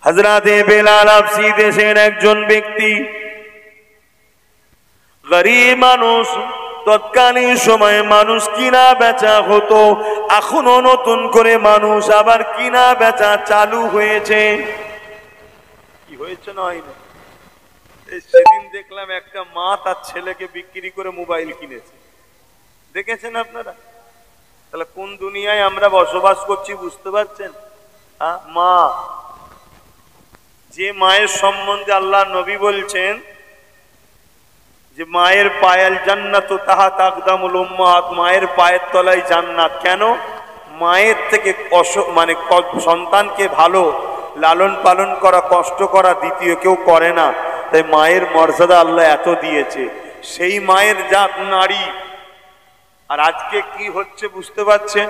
হযরতে বেলাল হাবশী দেশের একজন ব্যক্তি, গরীব মানুষ। তৎকালীন সময়ে মানুষ কিনা বেচা হতো, এখনো নতুন করে মানুষ আবার কিনা বেচা চালু হয়েছে। কি হয়েছে না হয়নি? সেদিন দেখলাম একটা মা তার ছেলেকে বিক্রি করে মোবাইল কিনেছে, দেখেছেন আপনারা? তাহলে কোন দুনিয়ায় আমরা বসবাস করছি বুঝতে পারছেন? মা, যে মায়ের সম্বন্ধে আল্লাহ নবী বলছেন যে মায়ের পায়ের জান্নাত তাহাত আকদামুল উম্মাহাত, মায়ের পায়ের তলায় জান্নাত। কেন? মায়ের থেকে মানে সন্তানকে ভালো লালন পালন করা, কষ্ট করা দ্বিতীয় কেউ করে না। তাই মায়ের মর্যাদা আল্লাহ এত দিয়েছে, সেই মায়ের জাত নারী। আর আজকে কি হচ্ছে বুঝতে পারছেন?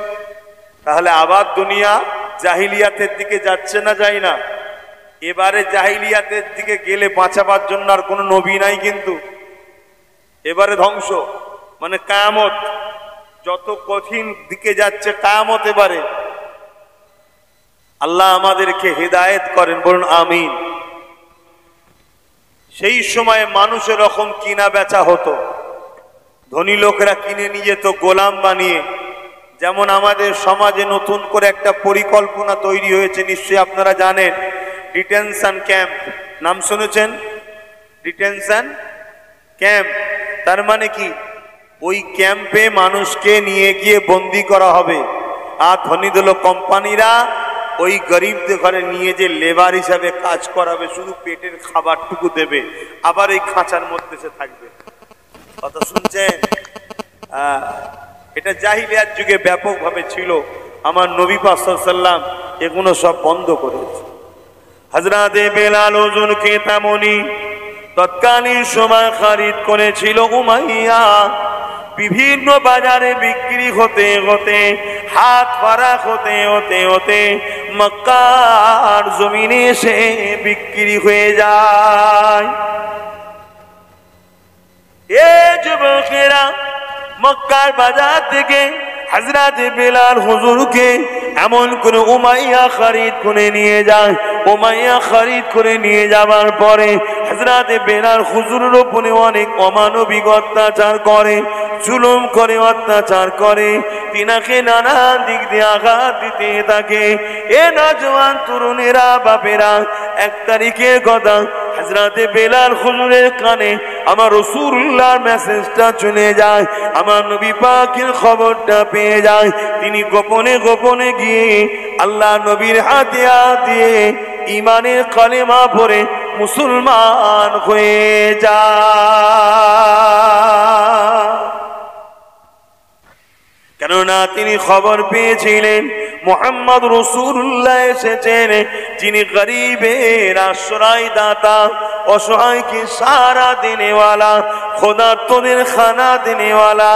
তাহলে আবার দুনিয়া জাহিলিয়াতের দিকে যাচ্ছে না যায় না? এবারে জাহিলিয়াতের দিকে গেলে বাঁচাবার জন্য আর কোনো নবী নাই, কিন্তু এবারে ধ্বংস, মানে কিয়ামত। যত কঠিন দিকে যাচ্ছে কিয়ামত এবারে। আল্লাহ আমাদেরকে হেদায়েত করেন, বলুন আমিন। সেই সময় মানুষের রকম কিনা বেচা হতো, ধনী লোকেরা কিনে নিয়ে যেত গোলাম বানিয়ে। যেমন আমাদের সমাজে নতুন করে একটা পরিকল্পনা তৈরি হয়েছে, নিশ্চয়ই আপনারা জানেন, ডিটেনশন ক্যাম্প। নাম শুনেছেন? ডিটেনশন ক্যাম্প তার মানে কি? ওই ক্যাম্পে মানুষকে নিয়ে গিয়ে বন্দি করা হবে, আর ধনী দল কোম্পানিরা ওই গরিবদের ঘরে নিয়ে যে লেবার হিসাবে কাজ করাবে, শুধু পেটের খাবারটুকু দেবে, আবার এই খাঁচার মধ্যে সে থাকবে। কথা শুনছেন? এটা জাহিলিয়াত যুগে ব্যাপকভাবে ছিল। আমার নবী পাক সাল্লাল্লাহু আলাইহি ওয়াসাল্লাম এগুলো সব বন্ধ করেছে। হযরতে বেলাল হুজুরকে তেমনি তৎকালীন সময় খরিদ করেছিল উমাইয়া। বিভিন্ন বাজারে বিক্রি হতে হতে, হাত ফারাক হতে হতে হতে মক্কার জমিনে এসে বিক্রি হয়ে যায়। এ যুবকেরা মক্কার বাজার থেকে হযরতে বেলাল হুজুরকে এমন করে উমাইয়া খরিদ করে নিয়ে যায়। উমাইয়া খরিদ করে নিয়ে যাবার পরে হযরতে বেলাল হুজুরের উপরে অনেক অমানবিক অত্যাচার করে, জুলুম করে, অত্যাচার করে, তিনাকে নানা দিক দিয়ে আঘাত দিতে থাকে। এ নওজওয়ান তরুণেরা, বাপেরা, 1 তারিখের কথা হযরতে বেলাল হুজুরের কানে আমার রাসূলুল্লাহর মেসেজটা চলে যায়, আমার নবী পাকের খবরটা পেয়ে যায়। তিনি গোপনে গোপনে গিয়ে আল্লাহ নবীর হাতে হাত দিয়ে ঈমানের কালেমা পড়ে মুসলমান হয়ে যায়। কেননা তিনি খবর পেয়েছিলেন মুহাম্মদ রাসূলুল্লাহ এসেছেন, যিনি গরিবের আশ্রয় দাতা, অসহায়কে সারা দেনেওয়ালা, খোদার্তদের খানা দেনেওয়ালা।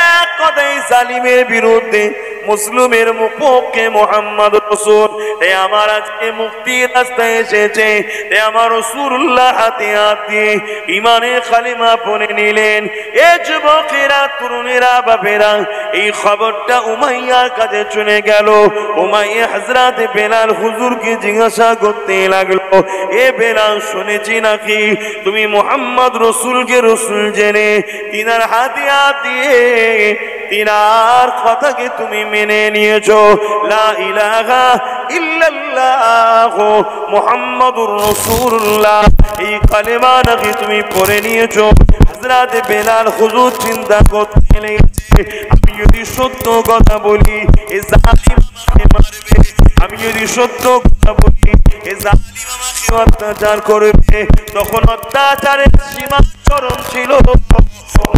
এক কথায় জালিমের বিরুদ্ধে মুসলিমের পক্ষে মুহাম্মদ রাসূল এ আমার আজকে মুক্তির রাস্তায় এসেছে। এ আমার রাসূলুল্লাহ হাতে হাত দিয়ে ঈমানের কালেমা পড়ে নিলেন। এ যুবকেরা, তরুণেরা, বাপেরা, এই খবরটা উমাইয়ার কাছে চলে গেল। উমাইয়া হযরতে বেলাল হুজুরকে জিজ্ঞাসা করতে লাগলো, এ বেলাল, শুনেছি নাকি তুমি মুহাম্মদ রাসূলকে রাসূল জেনে তিনার হাতে হাত দিয়ে তিনার কথাকে তুমি মেনে নিয়েছো, লা ইলাহা ইল্লাল্লাহ মুহাম্মাদুর রাসূলুল্লাহ, এই কালেমা নাকি তুমি পড়ে নিয়েছো। হযরতে বেলাল হুজুর চিন্তা করতে লেগেছে, আমি যদি সত্য কথা বলি এ জালিম আমাকে মারবে, আমি যদি সত্য কথা বলি এ জালিম আমাকে অত্যাচার করবে। তখন অত্যাচারের সীমা চরম ছিল,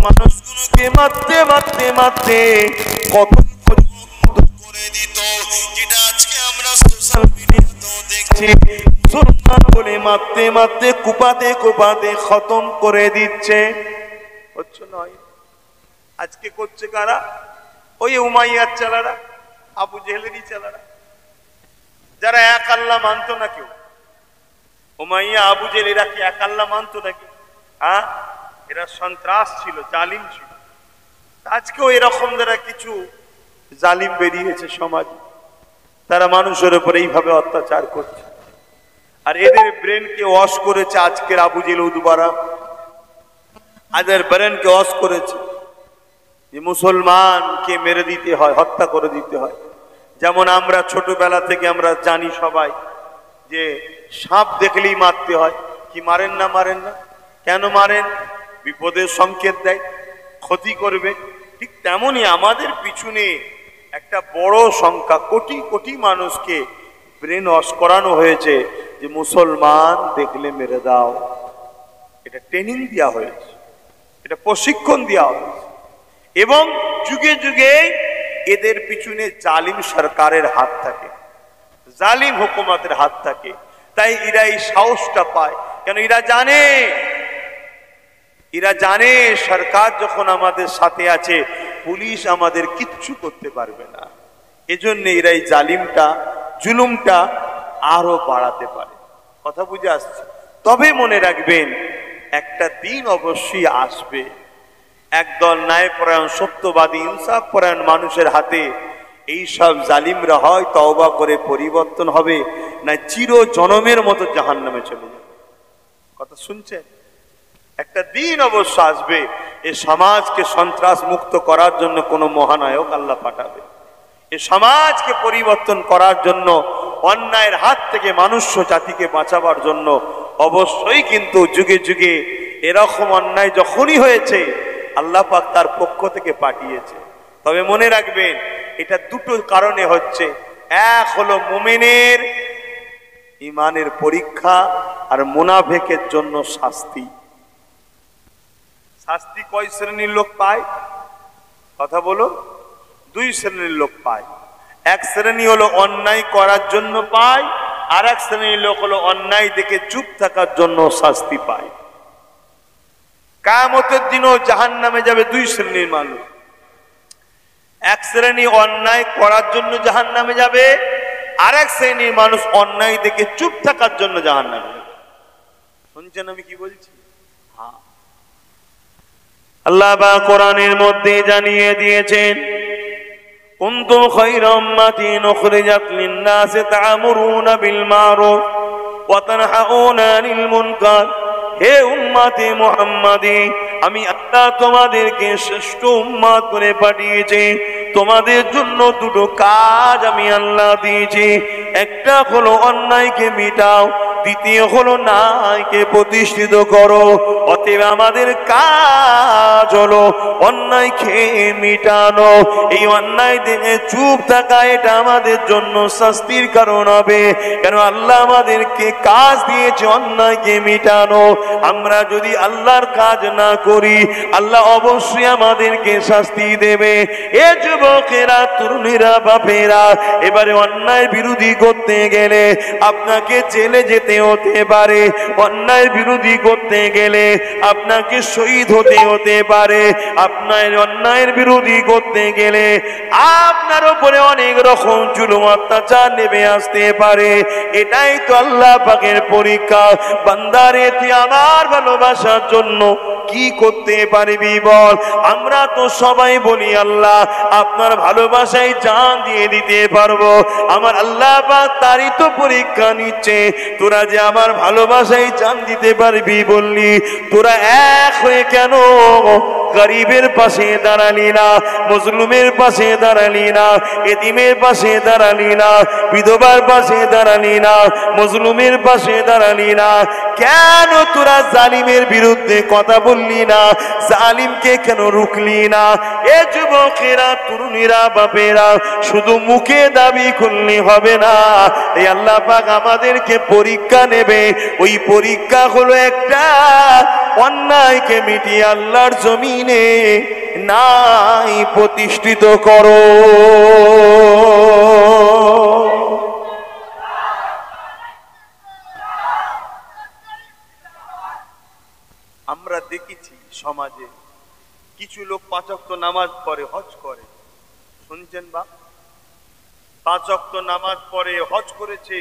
মানুষগুলোকে মারতে মারতে মারতে কত করে দিত, যেটা আজকে আমরা সোশ্যাল মিডিয়াতেও দেখছি। মুসলমান বলে মারতে মারতে, কুপাতে কুপাতে খতম করে দিচ্ছে। হচ্ছে নয়? আজকে করছে কারা? ওই উমাইয়ার চালারা, আবু জেহেলেরই চালারা, যারা এক আল্লাহ মানতো না। কেউ উমাইয়া, আবু জেহেল এরা কি এক আল্লাহ মানতো নাকি? হ্যাঁ, এরা সন্ত্রাস ছিল, জালিম ছিল। আজকেও এরকম যারা কিছু জালিম বেরিয়েছে সমাজে, তারা মানুষের উপর এইভাবে অত্যাচার করছে। আর এদের ব্রেনকে ওয়াশ করেছে আজকের আবু জেল উদ্বারা, এদের ব্রেনকে ওয়াশ করেছে যে মুসলমানকে মেরে দিতে হয়, হত্যা করে দিতে হয়। যেমন আমরা ছোটবেলা থেকে আমরা জানি সবাই যে সাপ দেখলেই মারতে হয়। কি মারেন না? মারেন না? কেন মারেন? বিপদের সংকেত দেয়, ক্ষতি করবে। ঠিক তেমনি আমাদের পিছনে একটা বড় সংখ্যা, কোটি কোটি মানুষকে ব্রেন ওয়াশ করানো হয়েছে যে মুসলমান দেখলে মেরে দাও। এটা ট্রেনিং দেওয়া হয়েছে, এটা প্রশিক্ষণ দেওয়া হয়েছে। এবং যুগে যুগে এদের পিছনে জালিম সরকারের হাত থাকে, জালিম হুকুমতের হাত থাকে। তাই এরা এই সাহসটা পায়। কেন? এরা জানে সরকার যখন আমাদের সাথে আছে, পুলিশ আমাদের কিচ্ছু করতে পারবে না। এজন্য এরা এই জালিমটা, জুলুমটা আরো বাড়াতে পারে। কথা বুঝে আসছে? তবে মনে রাখবেন, একটা দিন অবশ্যই আসবে, একদল ন্যায়পরায়ণ, সত্যবাদী, ইনসাফ পরায়ণ মানুষের হাতে এই সব জালিমরা হয় তওবা করে পরিবর্তন হবে, না চির জনমের মতো জাহান্নামে চলে যাবে। কথা শুনছেন? একটা দিন অবশ্য আসবে, এই সমাজকে সন্ত্রাস মুক্ত করার জন্য কোন মহানায়ক আল্লাহ পাঠাবে। এই সমাজকে পরিবর্তন করার জন্য, অন্যায়ের হাত থেকে মানুষ জাতিকে বাঁচাবার জন্য অবশ্যই কিন্তু যুগে যুগে এরকম অন্যায় যখনই হয়েছে আল্লাহ পাক তার পক্ষ থেকে পাঠিয়েছে। তবে মনে রাখবেন, এটা দুটো কারণে হচ্ছে। এক হলো মুমিনের ইমানের পরীক্ষা, আর মুনাফিকের জন্য শাস্তি। শাস্তি কয় শ্রেণীর লোক পায়? কথা বলো। দুই শ্রেণীর লোক পায়। এক শ্রেণী হলো অন্যায় করার জন্য পায়, আর এক শ্রেণীর লোক হলো অন্যায় দেখে চুপ থাকার জন্য শাস্তি পায়। কিয়ামতের দিনও জাহান্নামে যাবে দুই শ্রেণীর মানুষ। এক শ্রেণী অন্যায় করার জন্য জাহান্নামে যাবে, আর এক শ্রেণীর মানুষ অন্যায় দেখে চুপ থাকার জন্য জাহান্নামে যাবে। শুনছেন আমি কি বলছি? হ্যাঁ, আল্লাহ পাক কোরআনের মধ্যে জানিয়ে দিয়েছেন, কুনতুম খায়রা উম্মাতিন উখরিজাত লিন-নাসি তা'মুরুনা বিল মা'রুফ ওয়া তানহাউনা আনিল মুনকার। হে উম্মতে মুহাম্মাদি, আমি আল্লাহ তোমাদেরকে শ্রেষ্ঠ উম্মত করে পাঠিয়েছি। তোমাদের জন্য দুটো কাজ আমি আল্লাহ দিয়েছি। একটা হলো অন্যায়কে মিটাও, দ্বিতীয় হলো ন্যায়কে প্রতিষ্ঠিত করো। অতএব আমাদের কাজ হলো অন্যায়কে মিটানো। এই অন্যায় দেখে চুপ থাকা, এটা আমাদের জন্য শাস্তির কারণ হবে। কেন? আল্লাহ আমাদেরকে কাজ দিয়েছে অন্যায়কে মিটানো। আমরা যদি আল্লাহর কাজ না করি, আল্লাহ অবশ্যই আমাদেরকে শাস্তি দেবে। এ যুবকেরা, তরুণীরা, বাপেরা, এবারে অন্যায় বিরোধী করতে গেলে আপনাকে জেলে যেতে হতে পারে। অন্যায় বিরোধী করতে গেলে আপনাকে শহীদ হতে পারে। আপনার অন্যায়ের বিরোধী করতে গেলে আপনার উপরে অনেক রকম জুলুম অত্যাচার নেমে আসতে পারে। এটাই তো আল্লাহ পাকের পরীক্ষা। বান্দারে, তুই আমার ভালোবাসার জন্য কি করতে পারবি বল? আমরা তো সবাই বলি আল্লাহ আপনার ভালোবাসায় জান দিয়ে দিতে পারবো। আমার আল্লাহ পাক তারই তো পরীক্ষা নিচ্ছে। তোরা যে আমার ভালোবাসায় জান দিতে পারবি বললি, তোরা এক হয়ে কেন গরিবের পাশে দাঁড়ালি না? মজলুমের পাশে দাঁড়ালি না? এতিমের পাশে দাঁড়ালি না? বিধবার পাশে দাঁড়ালি না? মজলুমের পাশে দাঁড়ালি না? কেন তোরা জালিমের বিরুদ্ধে কথা বললি না? জালিমকে কেন রুখলি না? এ যুবকেরা, তরুণীরা, বাপেরা, শুধু মুখে দাবি করলে হবে না। এই আল্লাহ পাক আমাদেরকে পরীক্ষা নেবে। ওই পরীক্ষা হলো একটা, অন্যায়কে মিটিয়ে আল্লাহর জমিনে নাই প্রতিষ্ঠিত করো। আমরা দেখেছি সমাজে কিছু লোক 5 ওয়াক্ত নামাজ পড়ে, হজ করে। শুনছেন বা? 5 ওয়াক্ত নামাজ পড়ে, হজ করেছে।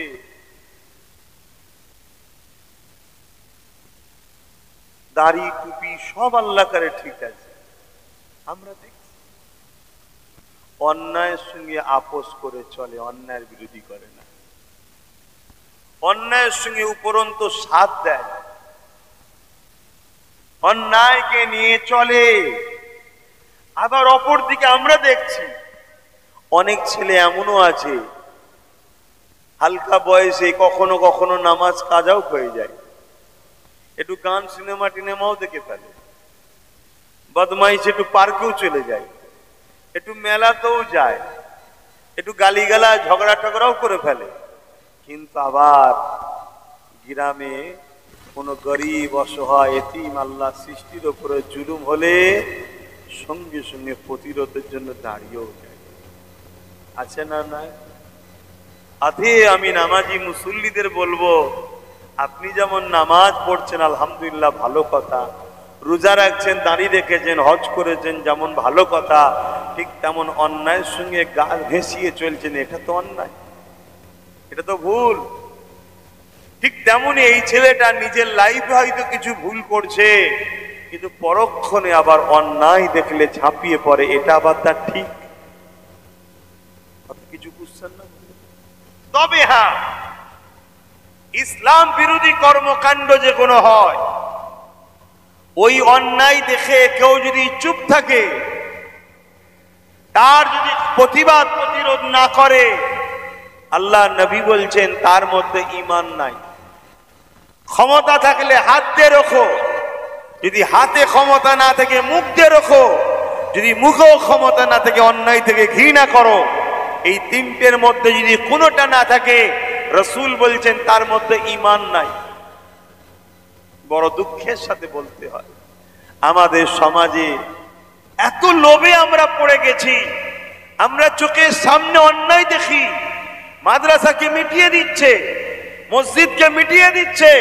দাড়ি টুপি সব আল্লাহ করে ঠিক আছে। আমরা দেখছি অন্যায়ের সঙ্গে আপোষ করে চলে, অন্যায়ের বিরোধী করে না। অন্যায়ের সঙ্গে উপরন্ত সাথ দেয়, অন্যায়কে নিয়ে চলে। আবার অপর দিকে আমরা দেখছি অনেক ছেলে এমনও আছে হালকা বয়সে কখনো কখনো নামাজ কাজাও হয়ে যায়, একটু গান সিনেমা টিনেমাও দেখে ফেলে, বদমাইশ একটু পার্কেও চলে যায়, একটু মেলাতেও যায়, একটু গালিগালা ঝগড়া টগড়াও করে ফেলে। কিন্তু আবার গ্রামে কোনো গরিব অসহায় এতিম আল্লাহ সৃষ্টির ওপরে জুলুম হলে সঙ্গে সঙ্গে প্রতিরোধের জন্য দাঁড়িয়েও যায়। আছে না? নাই আধে আমি নামাজি মুসল্লিদের বলবো, আপনি যেমন নামাজ পড়ছেন আলহামদুলিল্লাহ ভালো কথা, রোজা রাখছেন, দাঁড়িয়ে রেখেছেন, হজ করেছেন, যেমন ভালো কথা, ঠিক তেমন অন্যায়ের সঙ্গে গা ঘেঁষিয়ে চলছেন, এটা তো অন্যায়, এটা তো ভুল। ঠিক তেমনি এই ছেলেটা নিজের লাইফে হয়তো কিছু ভুল করছে, কিন্তু পরক্ষণে আবার অন্যায় দেখলে ঝাঁপিয়ে পড়ে, এটা আবার তার ঠিক। কিছু বুঝছেন না? তবে হ্যাঁ, ইসলাম বিরোধী কর্মকাণ্ড যে কোনো হয়, ওই অন্যায় দেখে কেউ যদি চুপ থাকে, তার যদি প্রতিবাদ প্রতিরোধ না করে, আল্লাহ নবী বলছেন তার মধ্যে ঈমান নাই। ক্ষমতা থাকলে হাত দিয়ে রাখো, যদি হাতে ক্ষমতা না থাকে মুখ দিয়ে রাখো, যদি মুখেও ক্ষমতা না থাকে অন্যায় থেকে ঘৃণা করো। এই তিনটের মধ্যে যদি কোনোটা না থাকে, রাসূল বলছেন তার মধ্যে ঈমান নাই। বড় দুঃখের সাথে বলতে হয়, আমাদের সমাজে এত লোভে আমরা পড়ে গেছি, আমরা চোখের সামনে অন্যায় দেখি, মাদ্রাসাকে মিটিয়ে দিচ্ছে, মসজিদকে মিটিয়ে দিচ্ছে,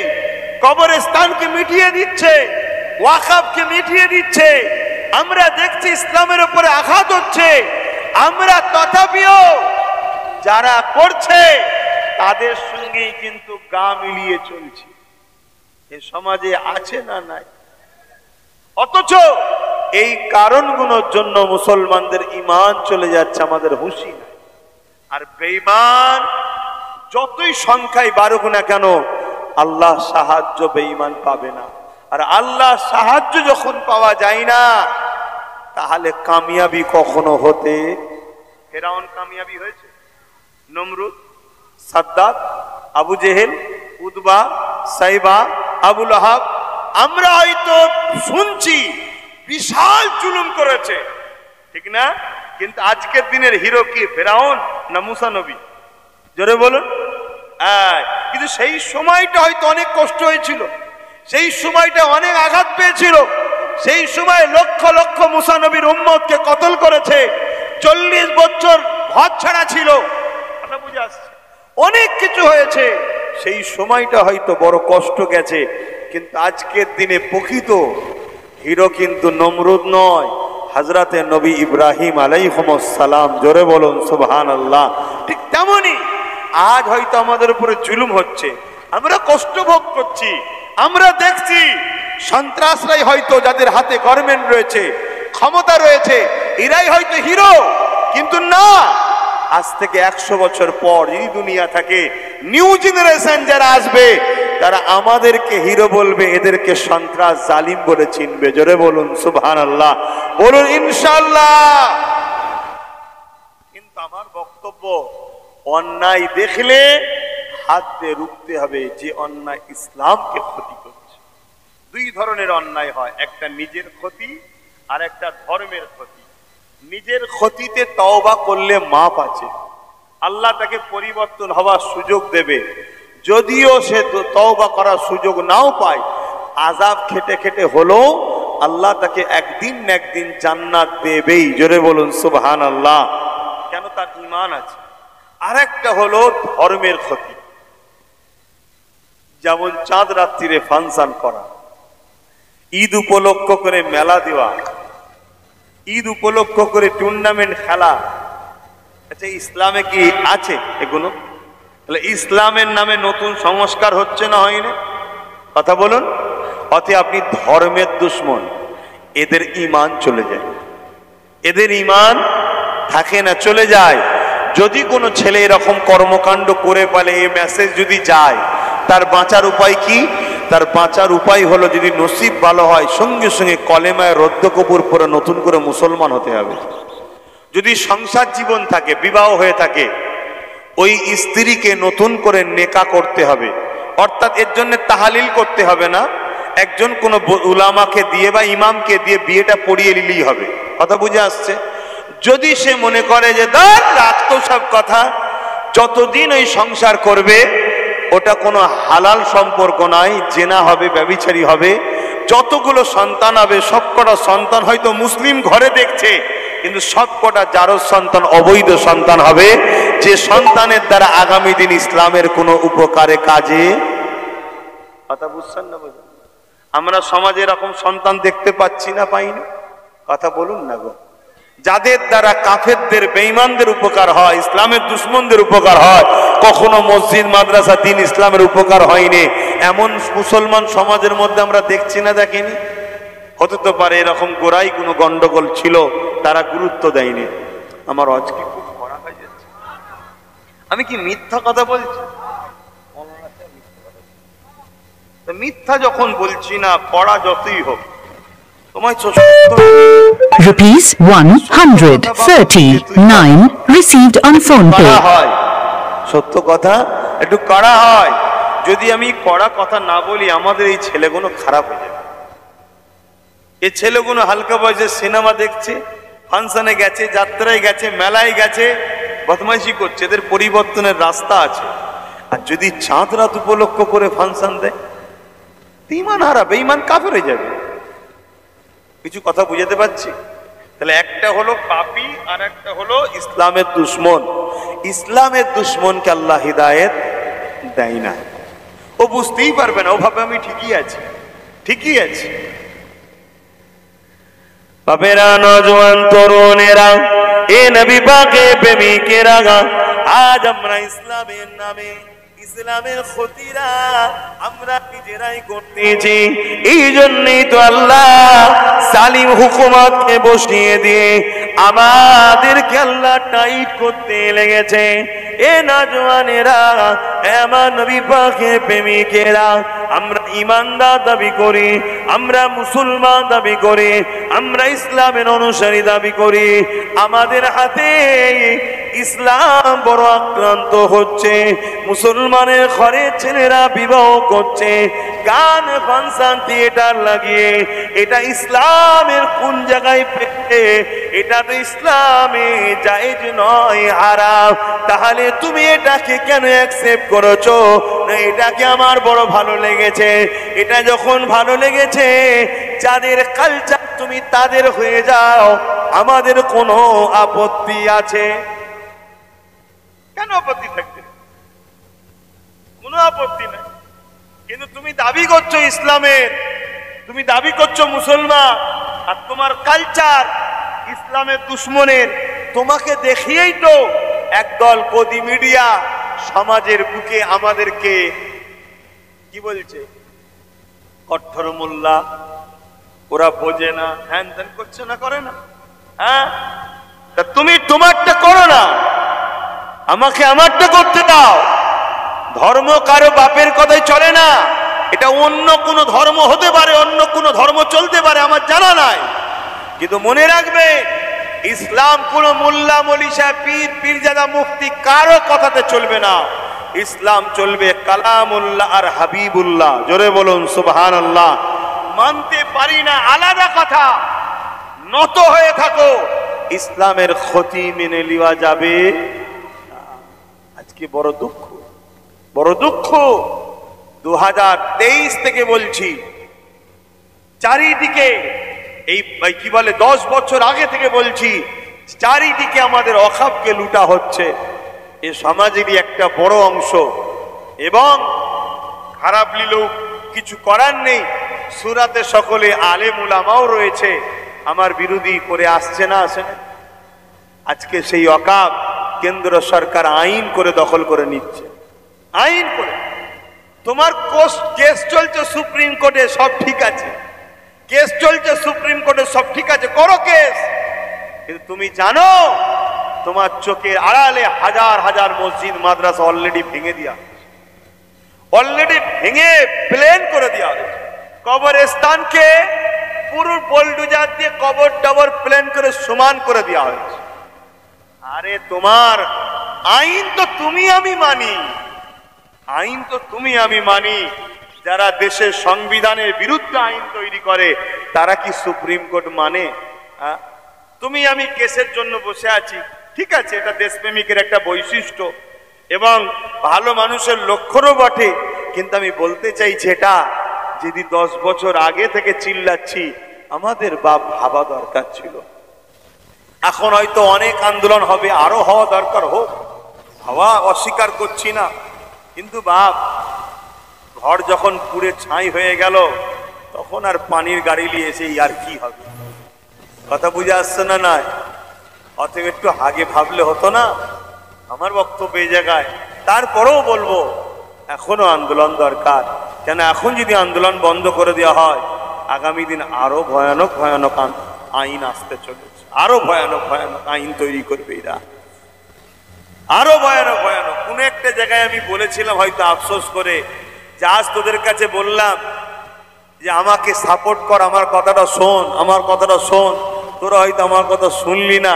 কবরস্থানকে মিটিয়ে দিচ্ছে, ওয়াকফকে মিটিয়ে দিচ্ছে। আমরা দেখছি ইসলামের উপরে আঘাত হচ্ছে, আমরা তথাপিও যারা করছে তাদের সঙ্গেই কিন্তু গা মিলিয়ে চলছি। এ সমাজে আছে না নাই? অথচ এই কারণগুলোর জন্য মুসলমানদের ঈমান চলে যাচ্ছে, আমাদের হুঁশি নাই। আর বেঈমান যতই সংখ্যায় বাড়ুক না কেন, আল্লাহ সাহায্য বেঈমান পাবে না। আর আল্লাহ সাহায্য যখন পাওয়া যায় না, তাহলে কামিয়াবি কখনো হতে। ফেরাউন কামিয়াবি হয়েছে, নমরুদ, সাদ্দাত, আবু জেহেল, উতবা, সাইবা, আবু লাহাব, আমরা হয়তো শুনছি বিশাল জুলুম করেছে, ঠিক না? কিন্তু আজকের দিনের হিরো কি ফেরাউন না মুসা নবী? জোরে বলুন। কিন্তু সেই সময়টা হয়তো অনেক কষ্ট হয়েছিল, সেই সময়টা অনেক আঘাত পেয়েছিল, সেই সময় লক্ষ লক্ষ মুসা নবীর উম্মতকে কতল করেছে, 40 বছর ঘর ছাড়া ছিল, কথা বুঝে আসছে, অনেক কিছু হয়েছে, সেই সময়টা হয়তো বড় কষ্ট গেছে। কিন্তু আজকের দিনে প্রকৃত হিরো কিন্তু নমরুদ নয়, হযরতে নবী ইব্রাহিম আলাইহিস সালাম। জোরে বলুন সুবহানাল্লাহ। ঠিক তেমনি আজ হয়তো আমাদের উপরে জুলুম হচ্ছে, আমরা কষ্ট ভোগ করছি, আমরা দেখছি সন্ত্রাসরাই হয়তো যাদের হাতে গভর্নমেন্ট রয়েছে, ক্ষমতা রয়েছে, এরাই হয়তো হিরো। কিন্তু না, আজ থেকে 100 বছর পর এই দুনিয়া থাকে, নিউ জেনারেশন যারা আসবে, তারা আমাদেরকে হিরো বলবে, এদেরকে সন্ত্রাস জালিম বলে চিনবে। জোরে বলুন সুবহানাল্লাহ, বলুন ইনশাআল্লাহ। কিন্তু আমার বক্তব্য, অন্যায় দেখলে হাত দিয়ে রুখতে হবে, যে অন্যায় ইসলামকে ক্ষতি করছে। দুই ধরনের অন্যায় হয়, একটা নিজের ক্ষতি আর একটা ধর্মের ক্ষতি। নিজের ক্ষতিতে তওবা করলে মাপ আছে, আল্লাহ তাকে পরিবর্তন হওয়ার সুযোগ দেবে। যদিও সে তওবা করার সুযোগ নাও পায়, আযাব খেটে খেটে হলেও আল্লাহ তাকে একদিন না একদিন জান্নাত দেবেই। জোরে বলুন সুবহানাল্লাহ, কেন? তার ঈমান আছে। আরেকটা হলো ধর্মের ক্ষতি, যেমন চাঁদ রাত্রিরে ফাংশন করা, ঈদ উপলক্ষ করে মেলা দেওয়া, ঈদ উপলক্ষ করে টুর্নামেন্ট খেলা। আচ্ছা, ইসলামে কি আছে এগুলো? তাহলে ইসলামের নামে নতুন সংস্কার হচ্ছে না হয়নি? কথা বলুন। অতএব আপনি ধর্মের দুশ্মন, এদের ঈমান চলে যায়, এদের ঈমান থাকে না, চলে যায়। যদি কোনো ছেলে এরকম কর্মকাণ্ড করে পালে, এই মেসেজ যদি যায়, তার বাঁচার উপায় কি? তার বাঁচার উপায় হলো, যদি নসিব ভালো হয় সঙ্গে সঙ্গে কলেমায় রদ্দ কবুর পরে নতুন করে মুসলমান হতে হবে। যদি সংসার জীবন থাকে, বিবাহ হয়ে থাকে, ওই স্ত্রীকে নতুন করে নেকা করতে হবে। অর্থাৎ এর জন্য তাহালিল করতে হবে না, একজন কোন উলামাকে দিয়ে বা ইমামকে দিয়ে বিয়েটা পড়িয়ে নিলেই হবে। কথা বুঝে আসছে? যদি সে মনে করে যে রাখতো সব কথা, যতদিন ওই সংসার করবে ওটা কোনো হালাল সম্পর্ক নয়, জেনা হবে, ব্যভিচারী হবে। যতগুলো সন্তান হবে সবকটা সন্তান হয়তো মুসলিম ঘরে দেখছে, কিন্তু সবকটা জারজ সন্তান অবৈধ সন্তান হবে, যে সন্তানের দ্বারা আগামী দিন ইসলামের কোনো উপকারে কাজে। কথা বুঝছেন না? বুঝলেন? আমরা সমাজে এরকম সন্তান দেখতে পাচ্ছি না, পাইনি? কথা বলুন না গো। যাদের দ্বারা কাফেরদের, বেঈমানদের উপকার হয়, ইসলামের দুশমনদের উপকার হয়, কখনো মসজিদ মাদ্রাসা দিন ইসলামের উপকার হয়নি, এমন মুসলমান সমাজের মধ্যে আমরা দেখছি না, দেখিনি? হতে তো পারে এরকম গোড়াই কোনো গন্ডগোল ছিল, তারা গুরুত্ব দেয়নি। আমার আজকে খুব কড়া হয়ে যাচ্ছে। আমি কি মিথ্যা কথা বলছি? মিথ্যা যখন বলছি না, কড়া যতই হোক, Rupees 139 received on phone pay. সত্য কথা একটু কড়া হয়। যদি আমি কড়া কথা না বলি, আমাদের এই ছেলেগুলো খারাপ হয়ে যাবে। এই ছেলেগুলো হালকা বয়সে সিনেমা দেখছে, ফাংশনে গেছে, যাত্রায় গেছে, মেলায় গেছে, বদমাইশি করছে। এদের পরিবর্তনের রাস্তা আছে। আর যদি চাঁদ রাত উপলক্ষ করে ফাংশন দেয়, ইমান হারা, বেঈমান কাফের হয়ে যাবে। কিছু কথা বুঝাতে পারছি? তাহলে একটা হলো পাপী আর একটা হলো ইসলামের দুশমন। ইসলামের দুশমনকে আল্লাহ হিদায়েত দেয় না, ও বুঝতেই পারবে না, ও ভাবে আমি ঠিকই আছি, ঠিকই আছি। বাপেরা, নওজোয়ান তরুণেরা, এ নবী পাকে প্রেমিকেরা, আজ আমরা ইসলামের নামে, ইসলামের ক্ষতিরা আমরা নিজেরাই করতেছি। এই জন্যই তো আল্লাহ সালিম হুকুমতকে বসিয়ে দিয়ে আমাদেরকে আল্লাহ টাইট করতে লেগেছে। এ নওজওয়ানেরা, আমার নবী পাকের প্রেমিকেরা, আমরা ইমানদার দাবি করি, আমরা মুসলমান দাবি করি, আমরা ইসলামের অনুসারী দাবি করি। আমাদের হাতে ইসলাম বড় আক্রান্ত হচ্ছে। মুসলমানের ঘরে ছেলেরা বিবাহ করছে, গান ফাংশন থিয়েটার লাগিয়ে। এটা ইসলামের কোন জায়গায় পেয়ে? এটা তো ইসলামে জায়েজ নয়, হারাম। তাহলে তুমি এটাকে কেন অ্যাকসেপ্ট করেছো? না, এটাকে আমার বড় ভালো লেগেছে। এটা যখন ভালো লেগেছে, যাদের কালচার তুমি তাদের হয়ে যাও, আমাদের কোনো আপত্তি আছে? কেন আপত্তি থাকবে? কোনো আপত্তি নাই। কিন্তু তুমি দাবি করছো ইসলামের, তুমি দাবি করছো মুসলমান, আর তোমার কালচার ইসলামের দুশমনের। তোমাকে দেখিয়েই তো একদল গদি মিডিয়া সমাজের বুকে আমাদেরকে কি বলছে? কঠোর মোল্লা, ওরা বোঝে না, হ্যান ত্যান করছে না, করে না? হ্যাঁ, তা তুমি তোমারটা করো না, আমাকে আমারটা করতে দাও। ধর্ম কারো বাপের কথাই চলে না। এটা অন্য কোনো ধর্ম হতে পারে, অন্য কোনো ধর্ম চলতে পারে, আমার জানা নাই। কিন্তু মনে রাখবে, ইসলাম কোনো মোল্লা মলিশা, পীর পীরজাদা, মুফতি কারো কথাতে চলবে না। ইসলাম চলবে কালামুল্লাহ আর হাবিবুল্লাহ। জোরে বলুন সুবহানাল্লাহ। মানতে পারি না আলাদা কথা, নত হয়ে থাকো, ইসলামের ক্ষতি মেনে নেওয়া যাবে। আজকে বড় দুঃখ, বড় দুঃখ। 2023 থেকে বলছি, চারিদিকে এই কি বলে 10 বছর আগে থেকে বলছি, চারিদিকে আমাদের অখাপকে লুটা হচ্ছে। এ সমাজেরই একটা বড় অংশ, এবং খারাপ লিলেও কিছু করার নেই। সুরাতে সকলে আলেম উলামাও রয়েছে, আমার বিরোধী করে আসছে না, আসে না? আজকে সেই অকাপ কেন্দ্র সরকার আইন করে দখল করে নিচ্ছে, আইন করে। তোমার কেস চলছে সুপ্রিম কোর্টে, সব ঠিক আছে, কেস চলছে সুপ্রিম কোর্টে, সব ঠিক আছে, করো কেস। কিন্তু তুমি জানো, তোমার চোখের আড়ালে হাজার হাজার মসজিদ মাদ্রাসা অলরেডি ভেঙে দিয়া, অলরেডি ভেঙে প্লেন করে দেওয়া হয়েছে। কবরস্থানকে পুরো বোলডোজার দিয়ে কবর টবর প্লেন করে সমান করে দেওয়া হয়েছে। আরে তোমার আইন তো তুমি আমি মানি, আইন তো তুমি আমি মানি। যারা দেশের সংবিধানের বিরুদ্ধে আইন তৈরি করে তারা কি সুপ্রিম কোর্ট মানে? তুমি আমি কেসের জন্য বসে আছি, ঠিক আছে, এটা দেশপ্রেমিকের একটা বৈশিষ্ট্য এবং ভালো মানুষের লক্ষ্যও বটে, কিন্তু আমি বলতে চাইছি এটা যদি 10 বছর আগে থেকে চিল্লাচ্ছি আমাদের বাপ ভাবা দরকার ছিল। এখন হয়তো অনেক আন্দোলন হবে, আরো হওয়া দরকার হোক, হওয়া অস্বীকার করছি না, কিন্তু বাপ ঘর যখন পুড়ে ছাই হয়ে গেল তখন আর পানির গাড়ি নিয়ে এসে আর কি হবে? কথা বুঝে আসছে না? নয়, অতএব একটু আগে ভাবলে হতো না? আমার বক্তব্য এই জায়গায়। তারপরেও বলবো এখনো আন্দোলন দরকার। কেন এখন যদি আন্দোলন বন্ধ করে দেওয়া হয় আগামী দিন আরো ভয়ানক ভয়ানক আইন আসতে চলেছে, আরো ভয়ানক ভয়ানক আইন তৈরি করবে এরা, আরো ভয়ানক ভয়ানক। কোন একটা জায়গায় আমি বলেছিলাম হয়তো আফসোস করে যে আজ তোদের কাছে বললাম যে আমাকে সাপোর্ট কর, আমার কথাটা শোন, আমার কথাটা শোন। তোরা হয়তো আমার কথা শুনলি না,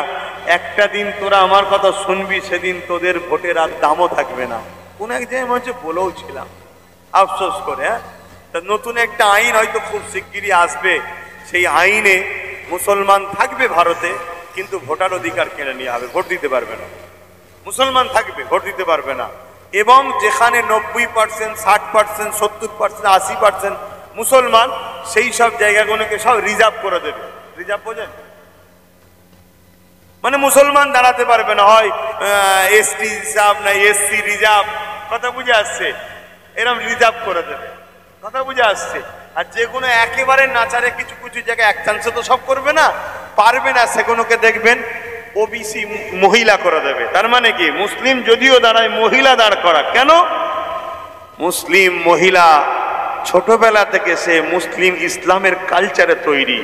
একটা দিন তোরা আমার কথা শুনবি, সেদিন তোদের ভোটের আর দামও থাকবে না। কোন এক জায়গায় মনে বলেও ছিলাম আফসোস করে। নতুন একটা আইন হয়তো খুব শিগগিরই আসবে, সেই আইনে মুসলমান থাকবে ভারতে কিন্তু ভোটার অধিকার কেড়ে নেওয়া হবে, ভোট দিতে পারবে না। মুসলমান থাকবে, ভোট দিতে পারবে না। এবং যেখানে 90%, 60%, 70%, 80% মুসলমান, সেই সব জায়গাগুলোকে সব রিজার্ভ করে দেবে। রিজার্ভ বোঝেন? মানে মুসলমান দাঁড়াতে পারবে না, হয় এসটি রিজার্ভ না এসসি রিজার্ভ, কথা বুঝে আসছে, এরকম রিজার্ভ করে দেবে, কথা বুঝে আসছে। আর যেগুলো একেবারে নাচারে কিছু কিছু জায়গায় এক চান্সে তো সব করবে না, পারবে না, সেগুলোকে দেখবেন ওবিসি মহিলা করে দেবে। তার মানে কি মুসলিম যদিও দাঁড়ায়, মহিলা দাঁড় করা কেন? মুসলিম মহিলা ছোটবেলা থেকে সে মুসলিম ইসলামের কালচারে তৈরি,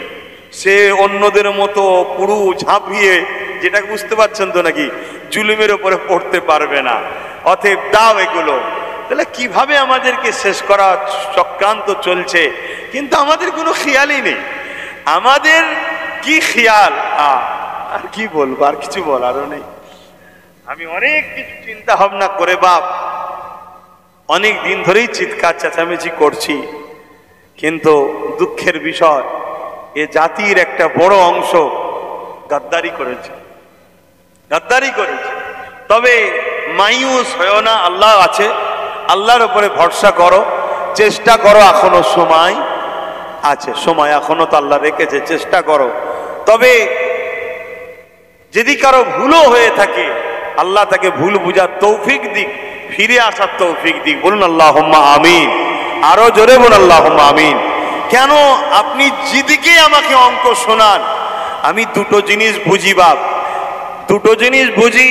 সে অন্যদের মতো পুরু ঝাঁপিয়ে, যেটা বুঝতে পারছেন তো নাকি, জুলুমের উপরে পড়তে পারবে না। অতএব দাও এগুলো। তাহলে কিভাবে আমাদেরকে শেষ করা চক্রান্ত চলছে, কিন্তু আমাদের কোনো খেয়ালই নেই। আমাদের কি খেয়াল, আর কি বলবো, আর কিছু বলারও নেই। আমি অনেক কিছু চিন্তা ভাবনা করে বাপ অনেক দিন ধরেই চিৎকার চেঁচামেচি করছি, কিন্তু দুঃখের বিষয় এ জাতির একটা বড় অংশ গাদ্দারি করেছে, গাদ্দারি করেছে। তবে মায়ুস হয়েও না, আল্লাহ আছে, আল্লাহর উপরে ভরসা করো, চেষ্টা করো, এখনো সময় আছে, সময় এখনো তো আল্লাহ রেখেছে, চেষ্টা করো। তবে যদি কারো ভুলও হয়ে থাকে আল্লাহ তাকে ভুল বুঝার তৌফিক দিক, ফিরে আসার তৌফিক দিক। বলুন আল্লাহুম্মা আমিন, আরো জোরে বলুন আল্লাহুম্মা আমিন। কেন আপনি যেদিকে আমাকে অঙ্ক শোনান, আমি দুটো জিনিস বুঝি বাপ, দুটো জিনিস বুঝি।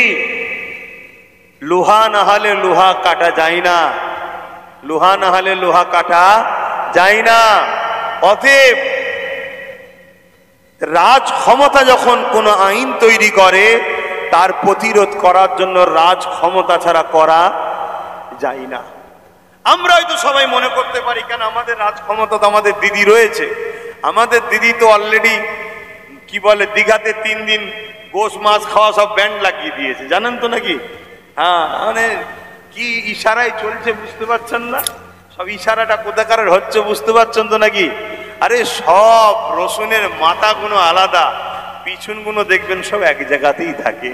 লোহা না হলে লোহা কাটা যায় না, লোহা না হলে লোহা কাটা যায় না। অতএব রাজ ক্ষমতা যখন কোনো আইন তৈরি করে তার প্রতিরোধ করার জন্য রাজ ক্ষমতা ছাড়া করা যায় না। আমরা হয়তো সবাই মনে করতে পারি কেন আমাদের রাজ ক্ষমতা তো আমাদের দিদি রয়েছে, আমাদের দিদি তো অলরেডি কি বলে দীঘাতে 3 দিন গোশ মাছ খাওয়া সব ব্যান্ড লাগিয়ে দিয়েছে, জানেন তো নাকি? হ্যাঁ, মানে কি ইশারায় চলছে বুঝতে পারছেন না? সব ইশারাটা কোথাকার হচ্ছে বুঝতে পারছেন তো নাকি? আরে সব রসুনের মাথাগুলো আলাদা, পিছনগুলো দেখবেন সব এক জায়গাতেই থাকে।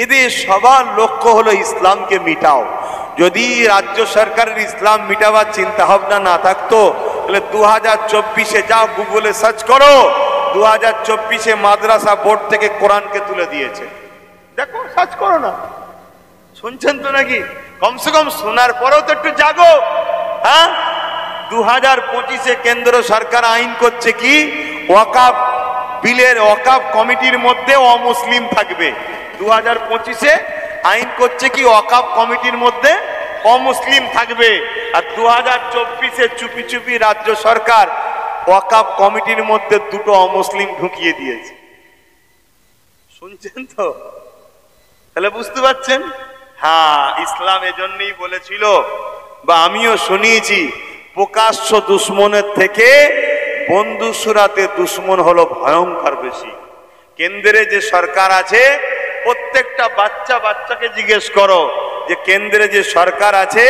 এদের সবার লক্ষ্য হলো ইসলামকে মিটাও। যদি রাজ্য সরকারের ইসলাম মিটাবার চিন্তা ভাবনা না থাকতো তাহলে 2024-এ যাও গুগলে সার্চ করো, 2024-এ মাদ্রাসা বোর্ড থেকে কোরআনকে তুলে দিয়েছে, দেখো, সার্চ করো না। শুনছেন তো নাকি? কমসে কম শোনার পরেও তো একটু জাগো। হ্যাঁ, 2025-এ কেন্দ্র সরকার আইন করছে কি, ওয়াকাফ বিলের ওয়াকাফ কমিটির মধ্যে অমুসলিম থাকবে। 2025-এ আইন করছে কি ওয়াকাফ কমিটির মধ্যে অমুসলিম থাকবে। আর 2024-এ চুপি চুপি রাজ্য সরকার ওয়াকাফ কমিটির মধ্যে 2টো অমুসলিম ঢুকিয়ে দিয়েছে। শুনছেন তো? তাহলে বুঝতে পারছেন? হ্যাঁ, ইসলাম এজন্যই বলেছিল, বা আমিও শুনিয়েছি, প্রকাশ্য দুশ্মনের থেকে বন্ধু সুরাতে দুশ্মন হলো ভয়ঙ্কর বেশি। কেন্দ্রে যে সরকার আছে, প্রত্যেকটা বাচ্চাকে জিজ্ঞেস করো যে কেন্দ্রে যে সরকার আছে,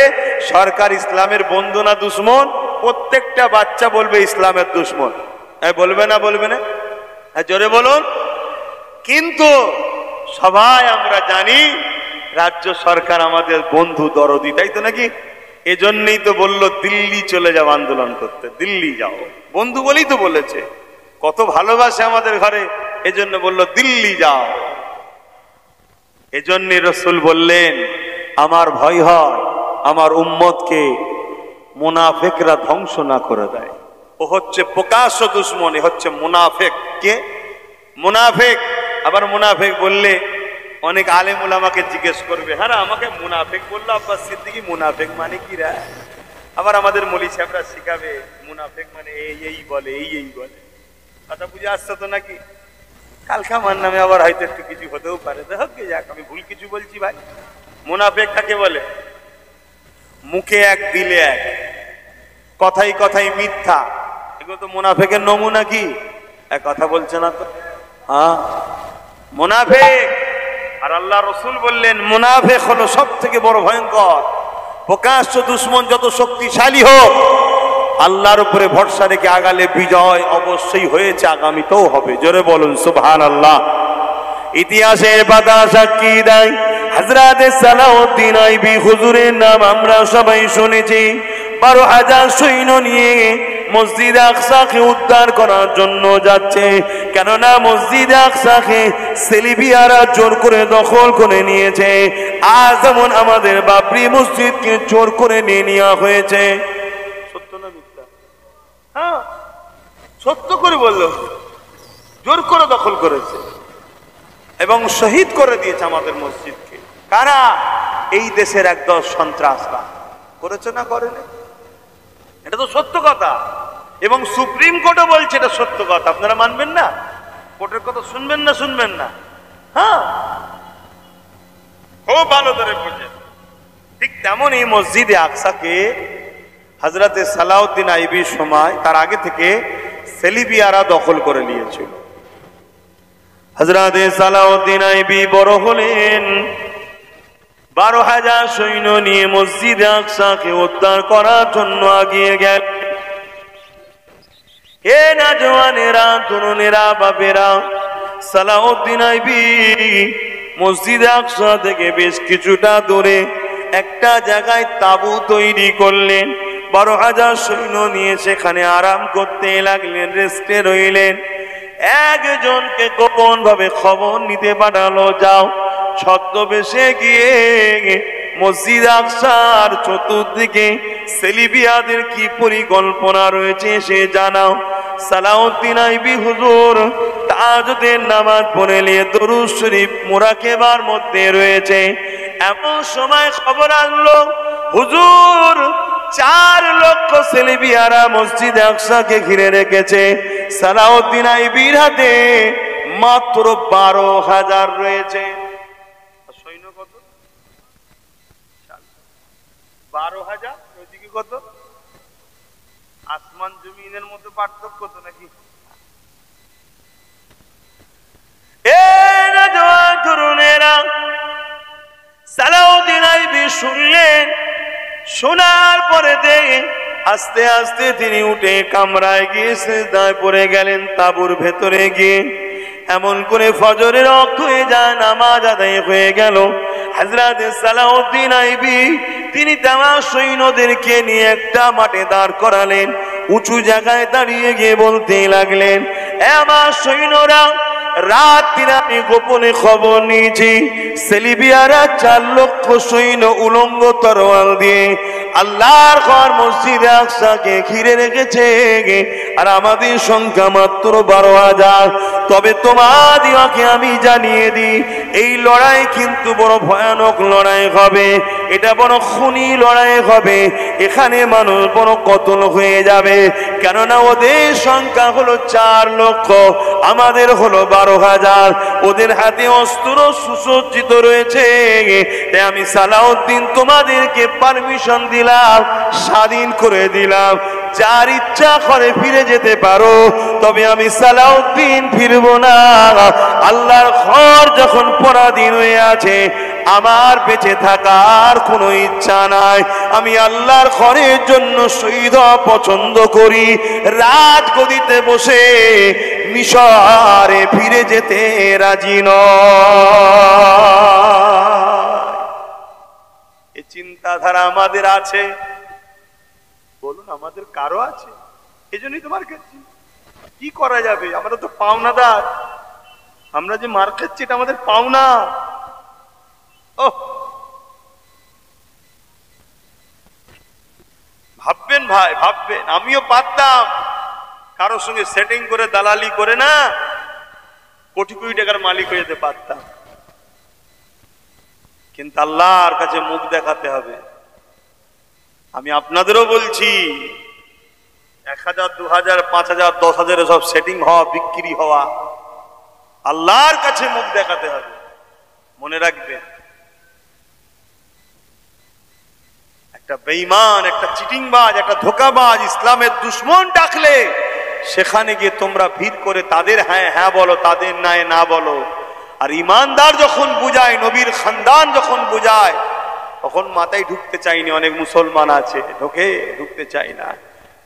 সরকার ইসলামের বন্ধু না দুশ্মন? প্রত্যেকটা বাচ্চা বলবে ইসলামের দুশ্মন। বলবে না? বলবে না? জোরে বলুন। কিন্তু সবাই আমরা জানি রাজ্য সরকার আমাদের বন্ধু দরদি, তাই তো নাকি? এজন্যই তো বললো দিল্লি চলে যাও আন্দোলন করতে, দিল্লি যাও। বন্ধু বলেই তো বলেছে, কত ভালোবাসে আমাদের ঘরে, এজন্য বললো দিল্লি যাও। এজন্য রসুল বললেন আমার ভয় হয় আমার উম্মতকে মুনাফিকরা ধ্বংস না করে দেয়। ও হচ্ছে প্রকাশ্য দুশ্মন, এ হচ্ছে মুনাফিক। কে মুনাফিক? আবার মুনাফিক বললে অনেক আলেম ওলামাকে জিজ্ঞেস করবে, হ্যাঁ আমাকে মুনাফিক বললো আব্বাস সিদ্দিকী, মুনাফিক মানে কি রা? আবার আমাদের মৌলী সাহেবরা শিখাবে মুনাফিক মানে এই বলে, এই বলে। কথা বুঝে আসছে তো নাকি? কালকে আমার নামে আবার হয়তো একটু কিছু হতেও পারে, হোক যাক, আমি ভুল কিছু বলছি ভাই। মুনাফিক কাকে বলে? মুখে এক দিলে এক, কথাই কথাই মিথ্যা। এগুলো তো মুনাফিকের নমুনা। কি এক কথা বলছে না তো? হ্যাঁ মুনাফিক। আর আল্লাহ রসুল বললেন মুনাফিক হলো সব থেকে বড় ভয়ঙ্কর। প্রকাশ্য দুশ্মন যত শক্তিশালী হোক, আল্লাহর উপরে ভরসা রেখে আগালে বিজয় অবশ্যই হয়েছে, আগামীতেও হবে। জোরে বলুন সুবহানাল্লাহ। ইতিহাসের পাতা সাক্ষী দেয় হযরত সালাউদ্দিন আইবি হুজুরের নাম আমরা সবাই শুনেছি। 12,000 সৈন্য নিয়ে মসজিদ আকসাকে উদ্ধার করার জন্য যাচ্ছে, কেননা মসজিদ আকসাকে সেলিবিয়ারা জোর করে দখল করে নিয়েছে। আজ যেমন আমাদের বাবরি মসজিদকে জোর করে নিয়ে নেওয়া হয়েছে। সত্য না মিথ্যা? হ্যাঁ সত্য করে বললো, জোর করে দখল করেছে এবং শহীদ করে দিয়েছে আমাদের মসজিদকে। কারা? এই দেশের একদল সন্ত্রাসরা করেছে না করেনি? এটা তো সত্য কথা, এবং সুপ্রিম কোর্টও বলছে এটা সত্য কথা। আপনারা মানবেন না? কোর্টের কথা শুনবেন না? শুনবেন না? হ্যাঁ খুব ভালো ধরে বুঝেন। ঠিক তেমন এই মসজিদে আকসাকে হযরতে সালাউদ্দিন আইবির সময়, তার আগে থেকে সেলিবিয়ারা দখল করে নিয়েছিল। হযরতে সালাউদ্দিন আইবি বড় হলেন, 12,000 সৈন্য নিয়ে মসজিদ আকসাকে উদ্ধার করার জন্য এগিয়ে গেল। হে নওজওয়ানেরা, তরুণেরা, বাপেরা, সালাউদ্দিন আইবি মসজিদ আকসা থেকে বেশ কিছুটা দূরে একটা জায়গায় তাঁবু তৈরি করলেন। 12,000 সৈন্য নিয়ে সেখানে আরাম করতে লাগলেন, রেস্টে রইলেন। একজনকে গোপন ভাবে খবর নিতে পাঠালো, যাও ছদ্মবেশে গিয়ে মসজিদ আকসার চতুর্দিকে সেলিবিয়াদের কি পরিকল্পনা রয়েছে সে জানাও। সালাউদ্দিন আইবি হুজুর তাহাজ্জুদের নামাজ পড়ে নিয়ে দরুদ শরীফ মুরাকাবার মধ্যে রয়েছে। এমন সময় খবর আসলো হুজুর 4 লক্ষ সেলিবিয়ারা মসজিদ আকসাকে ঘিরে রেখেছে। সালাউদ্দিন আইবির হাতে মাত্র 12,000 রয়েছে। সৈন্য কত? 12,000। ওইদিকে কত? আসমান জমিনের মতো পার্থক্য তো নাকি? তরুণেরা, সালাউদ্দিন আইবি শুনলেন। শোনার পরে দেখে আস্তে আস্তে তিনি উঠে কামরায় গিয়ে সিজদায় পড়ে গেলেন। তাঁবুর ভেতরে গিয়ে এমন করে ফজরের ওয়াক্ত হয়ে যায়, নামাজ আদায় হয়ে গেল। হযরত সালাউদ্দিন আইবি তিনি তামাম সৈন্যদেরকে নিয়ে একটা মাঠে দাঁড় করালেন। উঁচু জায়গায় দাঁড়িয়ে গিয়ে বলতে লাগলেন, এ আমার সৈন্যরা, রাত্রিরে আমি গোপনে খবর নিয়েছি সেলিবিয়ারা 4 লক্ষ সৈন্য উলঙ্গ তরোয়াল দিয়ে আল্লাহর ঘর মসজিদ আকসাকে ঘিরে রেখেছে, আর আমাদের সংখ্যা মাত্র 12,000। তবে তোমাদিওকে আমি জানিয়ে দিই, এই লড়াই কিন্তু বড় ভয়ানক লড়াই হবে, এটা বড় খুনি লড়াই হবে, এখানে মানুষ বড় কতল হয়ে যাবে। কেননা ওদের সংখ্যা হলো 4 লক্ষ, আমাদের হলো 12,000। ওদের হাতে অস্ত্র সুসজ্জিত রয়েছে। তাই আমি সালাউদ্দিন তোমাদেরকে পারমিশন দিলাম, স্বাধীন করে দিলাম, যার ইচ্ছা করে ফিরে যেতে পারো, তবে আমি সালাউদ্দিন ফিরবো না। আল্লাহর ঘর যখন পরাধীন হয়ে আছে, আমার বেঁচে থাকার কোনো ইচ্ছা নাই। আমি আল্লাহর ঘরের জন্য শহীদ হওয়া পছন্দ করি, রাজগদিতে বসে মিশরে ফিরে যেতে রাজি নয়। এই চিন্তাধারা আমাদের আছে? বলুন, আমাদের কারো আছে? এই জন্যই তো মার খাচ্ছি। কি করা যাবে? আমরা তো পাওনাদার, আমরা যে মার খাচ্ছি এটা আমাদের পাওনা। ভাববেন ভাই, ভাববেন। আমিও পারতাম কারোর সঙ্গে সেটিং করে দালালি করে না কোটি কোটি টাকার মালিক হয়ে যেতে পারতাম, কিন্তু আল্লাহর কাছে মুখ দেখাতে হবে। আমি আপনাদেরও বলছি, 1000, 2000, 5000, 10,000 সব সেটিং হওয়া, বিক্রি হওয়া, আল্লাহর কাছে মুখ দেখাতে হবে। মনে রাখবেন, একটা বেঈমান, একটা চিটিংবাজ, একটা ধোঁকাবাজ ইসলামের দুশমন ডাকলে সেখানে গিয়ে তোমরা ভিড় করে তাদের হ্যাঁ হ্যাঁ বলো, তাদের নাই না বলো। আর ইমানদার যখন বুঝায়, নবীর খানদান যখন বুঝায়, তখন মাথায় ঢুকতে চাইনি অনেক মুসলমান আছে, ঢুকতে চাই না।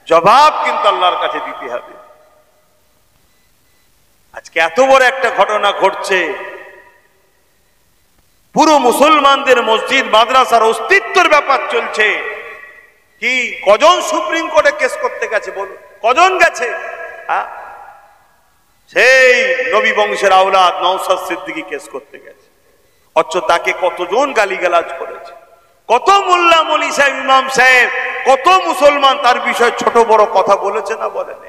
জবাব কিন্তু আল্লাহর কাছে দিতে হবে। আজকে এত বড় একটা ঘটনা ঘটছে, পুরো মুসলমানদের মসজিদ মাদ্রাসার অস্তিত্বের ব্যাপার চলছে। কি কজন সুপ্রিম কোর্টে কেস করতে গেছে বলুন? কজন গেছে? সেই নবী বংশের আওলাদ নওশাদ সিদ্দিকী কেস করতে গেছে, অথচ তাকে কতজন গালিগালাজ করেছে, কত মোল্লা মলি সাহেব, ইমাম সাহেব, কত মুসলমান তার বিষয়ে ছোট বড় কথা বলেছে না বলেন?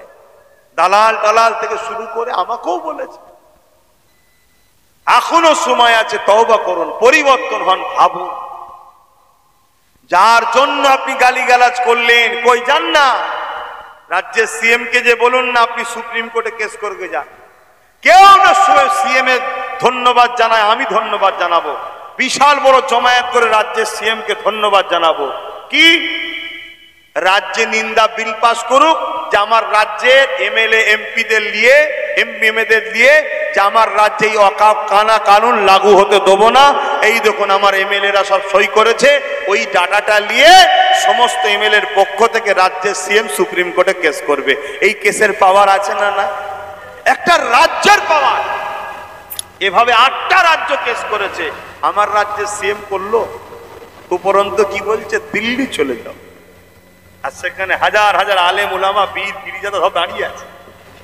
দালাল টালাল থেকে শুরু করে আমাকেও বলেছে। এখনো সময় আছে, তওবা করুন, পরিবর্তন হন, ভাবুন। যার জন্য আপনি গালিগালাজ করলেন, কই যান না রাজ্যের সিএম কে যে বলুন না আপনি সুপ্রিম কোর্টে কেস করবে যান। কেউ না সিএম এর ধন্যবাদ জানায়, আমি ধন্যবাদ জানাবো, বিশাল বড় জমায়েত করে রাজ্যের সিএম কে ধন্যবাদ জানাবো। কি রাজ্যে নিন্দা বিল পাস করুক যে আমার রাজ্যের এমএলএ এমপিদের নিয়ে, এমপিদের দিয়ে যে আমার রাজ্যে এই ওয়াকফ কানা কানুন লাগু হতে দেবো না। এই দেখুন আমার এমএলএরা সব সই করেছে, ওই ডাটাটা নিয়ে সমস্ত এমএলএর পক্ষ থেকে রাজ্যের সিএম সুপ্রিম কোর্টে কেস করবে। এই কেসের পাওয়ার আছে না? না, একটা রাজ্যের পাওয়ার। এভাবে 8টা রাজ্য কেস করেছে, আমার রাজ্যের সিএম করলো। উপরন্তু কি বলছে? দিল্লি চলে যাও। আর সেখানে হাজার হাজার আলেম উলামা, বীর পিরিজাদা সব দাঁড়িয়ে আছে,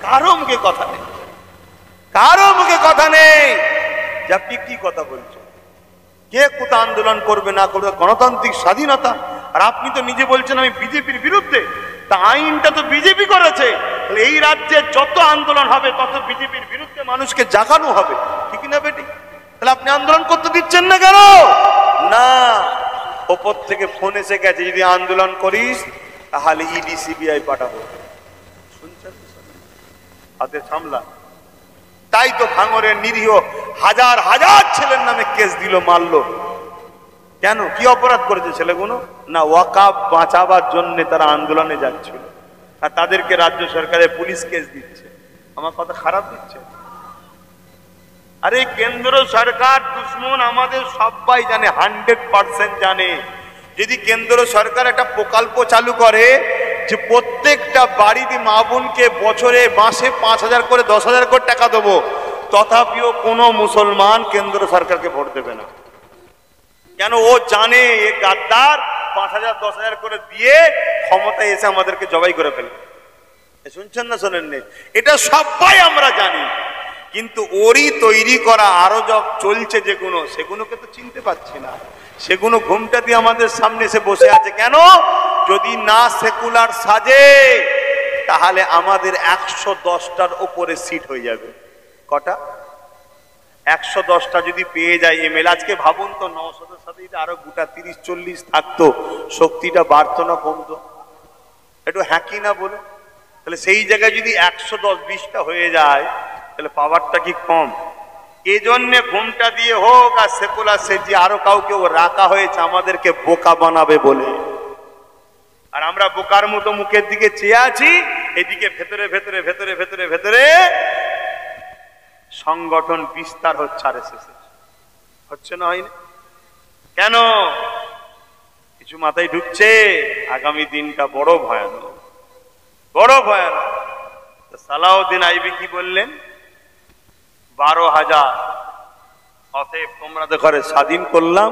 কারো মুখে কথা নেই, কারো মুখে কথা নেই যে আপনি কি কথা বলছেন, কে কোথা আন্দোলন করবে না করবে, গণতান্ত্রিক স্বাধীনতা। আর আপনি তো নিজে বলছেন আমি বিজেপির বিরুদ্ধে, তা আইনটা তো বিজেপি করেছে। তাহলে এই রাজ্যে যত আন্দোলন হবে তত বিজেপির বিরুদ্ধে মানুষকে জাগানো হবে, ঠিক না বেটি? তাহলে আপনি আন্দোলন করতে দিচ্ছেন না কেন? না, ওপর থেকে ফোন এসে গেছে, যদি আন্দোলন করিস তাহলে ইডি সিবিআই পাঠাবো। শুনছেন? হাতে সামলা। তাই তো ভাঙরের নিরীহ হাজার হাজার ছেলের নামে কেস দিল, মারলো। কেন? কি অপরাধ করেছে ছেলেগুলো? না, ওয়াকফ বাঁচাবার জন্য তারা আন্দোলনে যাচ্ছিল, আর তাদেরকে রাজ্য সরকারের পুলিশ কেস দিচ্ছে। আমার কথা খারাপ দিচ্ছে? আরে কেন্দ্র সরকার দুশ্মন আমাদের সবাই জানে, 100% জানে। যদি কেন্দ্র সরকার একটা প্রকল্প চালু করে যে প্রত্যেকটা বাড়িতে মা বোনকে বছরে মাসে 5,000 করে 10,000 করে টাকা দেবো, তথাপিও কোনো মুসলমান কেন্দ্র সরকারকে ভোট দেবে না। কেন? ও জানে এ গাদ্দার 5,000 10,000 করে দিয়ে ক্ষমতায় এসে আমাদেরকে জবাই করে ফেলবে। শুনছেন না শোনেননি? এটা সবাই আমরা জানি, কিন্তু ওরই তৈরি করা আরো যা চলছে যেগুলো, সেগুলোকে তো চিনতে পারছি না। সেগুলো ঘুমটা দিয়ে আমাদের সামনে এসে বসে আছে। কেন? যদি না সেকুলার সাজে তাহলে আমাদের 110টার উপরে সিট হয়ে যাবে। কটা? 110টা যদি পেয়ে যায় এমএল, আজকে ভাবুন তো 900-এর সাথে যদি আরো গোটা 30-40 থাকতো, শক্তিটা বাড়তো না কমতো? একটু হ্যাঁ কি না বলুন। তাহলে সেই জায়গায় যদি 110-20টা হয়ে যায় তাহলে পাওয়ারটা কি কম? এই জন্য ঘুমটা দিয়ে হোক আর সেকুলার সেজি আরো কাউকে রাখা হয়েছে আমাদেরকে বোকা বানাবে বলে। আর আমরা বোকার মতো মুখের দিকে চেয়ে আছি, এদিকে ভেতরে ভেতরে ভেতরে ভেতরে ভেতরে সংগঠন বিস্তার হচ্ছে। আরএসএস হচ্ছে না, হয়নি কেন? কিছু মাথায় ঢুকছে, আগামী দিনটা বড় ভয়ানক, বড় ভয়ানক। সালাউদ্দিন আইবি কি বললেন? 12,000। অতএব তোমরা ঘরে স্বাধীন করলাম,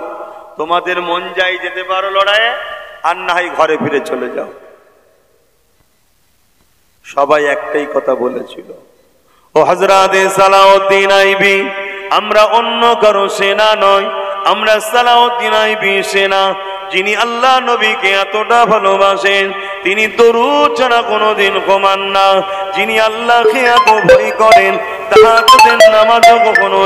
তোমাদের মন যাই যেতে পারো লড়াইয়ে, আর না হয় ঘরে ফিরে চলে যাও। সবাই একটাই কথা বলেছিল, ও হযরতে সালাউদ্দিন আইবি, আমরা অন্য কারো সেনা নয়, আমরা সালাউদ্দিন আইবি সেনা। যিনি আল্লাহ নবীকে এতটা ভালোবাসেন, তিনি দরুদ ছাড়া কোনোদিন ঘুমান না। যিনি আল্লাহকে এত ভয় করেন, তাহাজ্জুদের নামাজও কখনো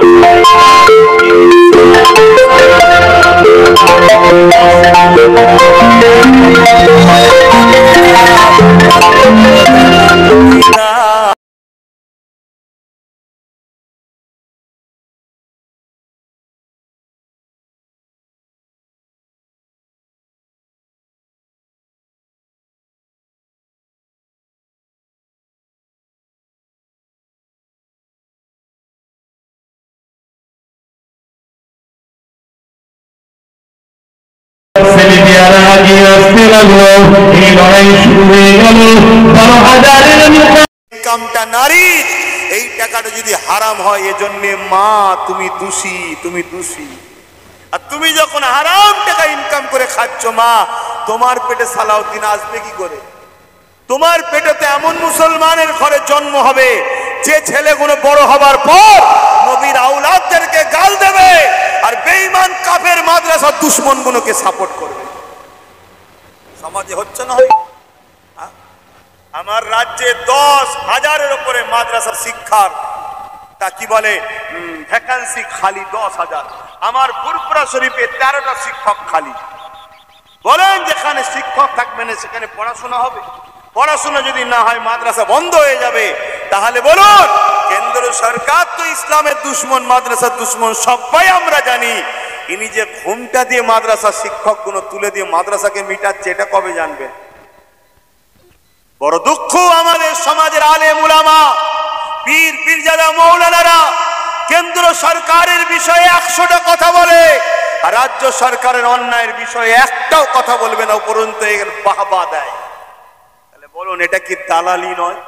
ইনকামটা নারীর, এই টাকাটা যদি হারাম হয়, এজন্য মা তুমি দোষী, তুমি দোষী। আর তুমি যখন হারাম টাকা ইনকাম করে খাচ্ছ মা, তোমার পেটে সালাউদ্দিন আসবে কি করে? তোমার পেটেতে এমন মুসলমানের ঘরে জন্ম হবে যে ছেলেগুলো বড় হবার পর নবীর আওলাদদেরকে গাল দেবে আর বেঈমান কাফের মাদ্রাসার দুশমনগুলোকে সাপোর্ট করবে। সমাজে হচ্ছে না? হয় আমার রাজ্যে 10,000-এর উপরে মাদ্রাসা শিক্ষার তা কি বলে ভ্যাকান্সি খালি 10,000। আমার ফুরফুরা শরীফে 13টা শিক্ষক খালি। বলেন যেখানে শিক্ষক থাকবে না সেখানে পড়াশোনা হবে? পড়াশোনা যদি না হয় মাদ্রাসা বন্ধ হয়ে যাবে। তাহলে বলুন, কেন্দ্র সরকার তো ইসলামের দুশ্মন, মাদ্রাসার দুশ্মন, সবাই আমরা জানি। ইনি যে ঘুমটা দিয়ে মাদ্রাসা শিক্ষকগুলো তুলে দিয়ে মাদ্রাসাকে মিটাচ্ছে, এটা কবে জানবেন? বড় দুঃখ আমাদের সমাজের আলেম উলামা, পীর পীরজাদা মৌলানারা কেন্দ্র সরকারের বিষয়ে 100টা কথা বলে, আর রাজ্য সরকারের অন্যায়ের বিষয়ে একটাও কথা বলবে না, উপরন্তু বাহবা দেয়। তাহলে বলুন, এটা কি দালালি নয়?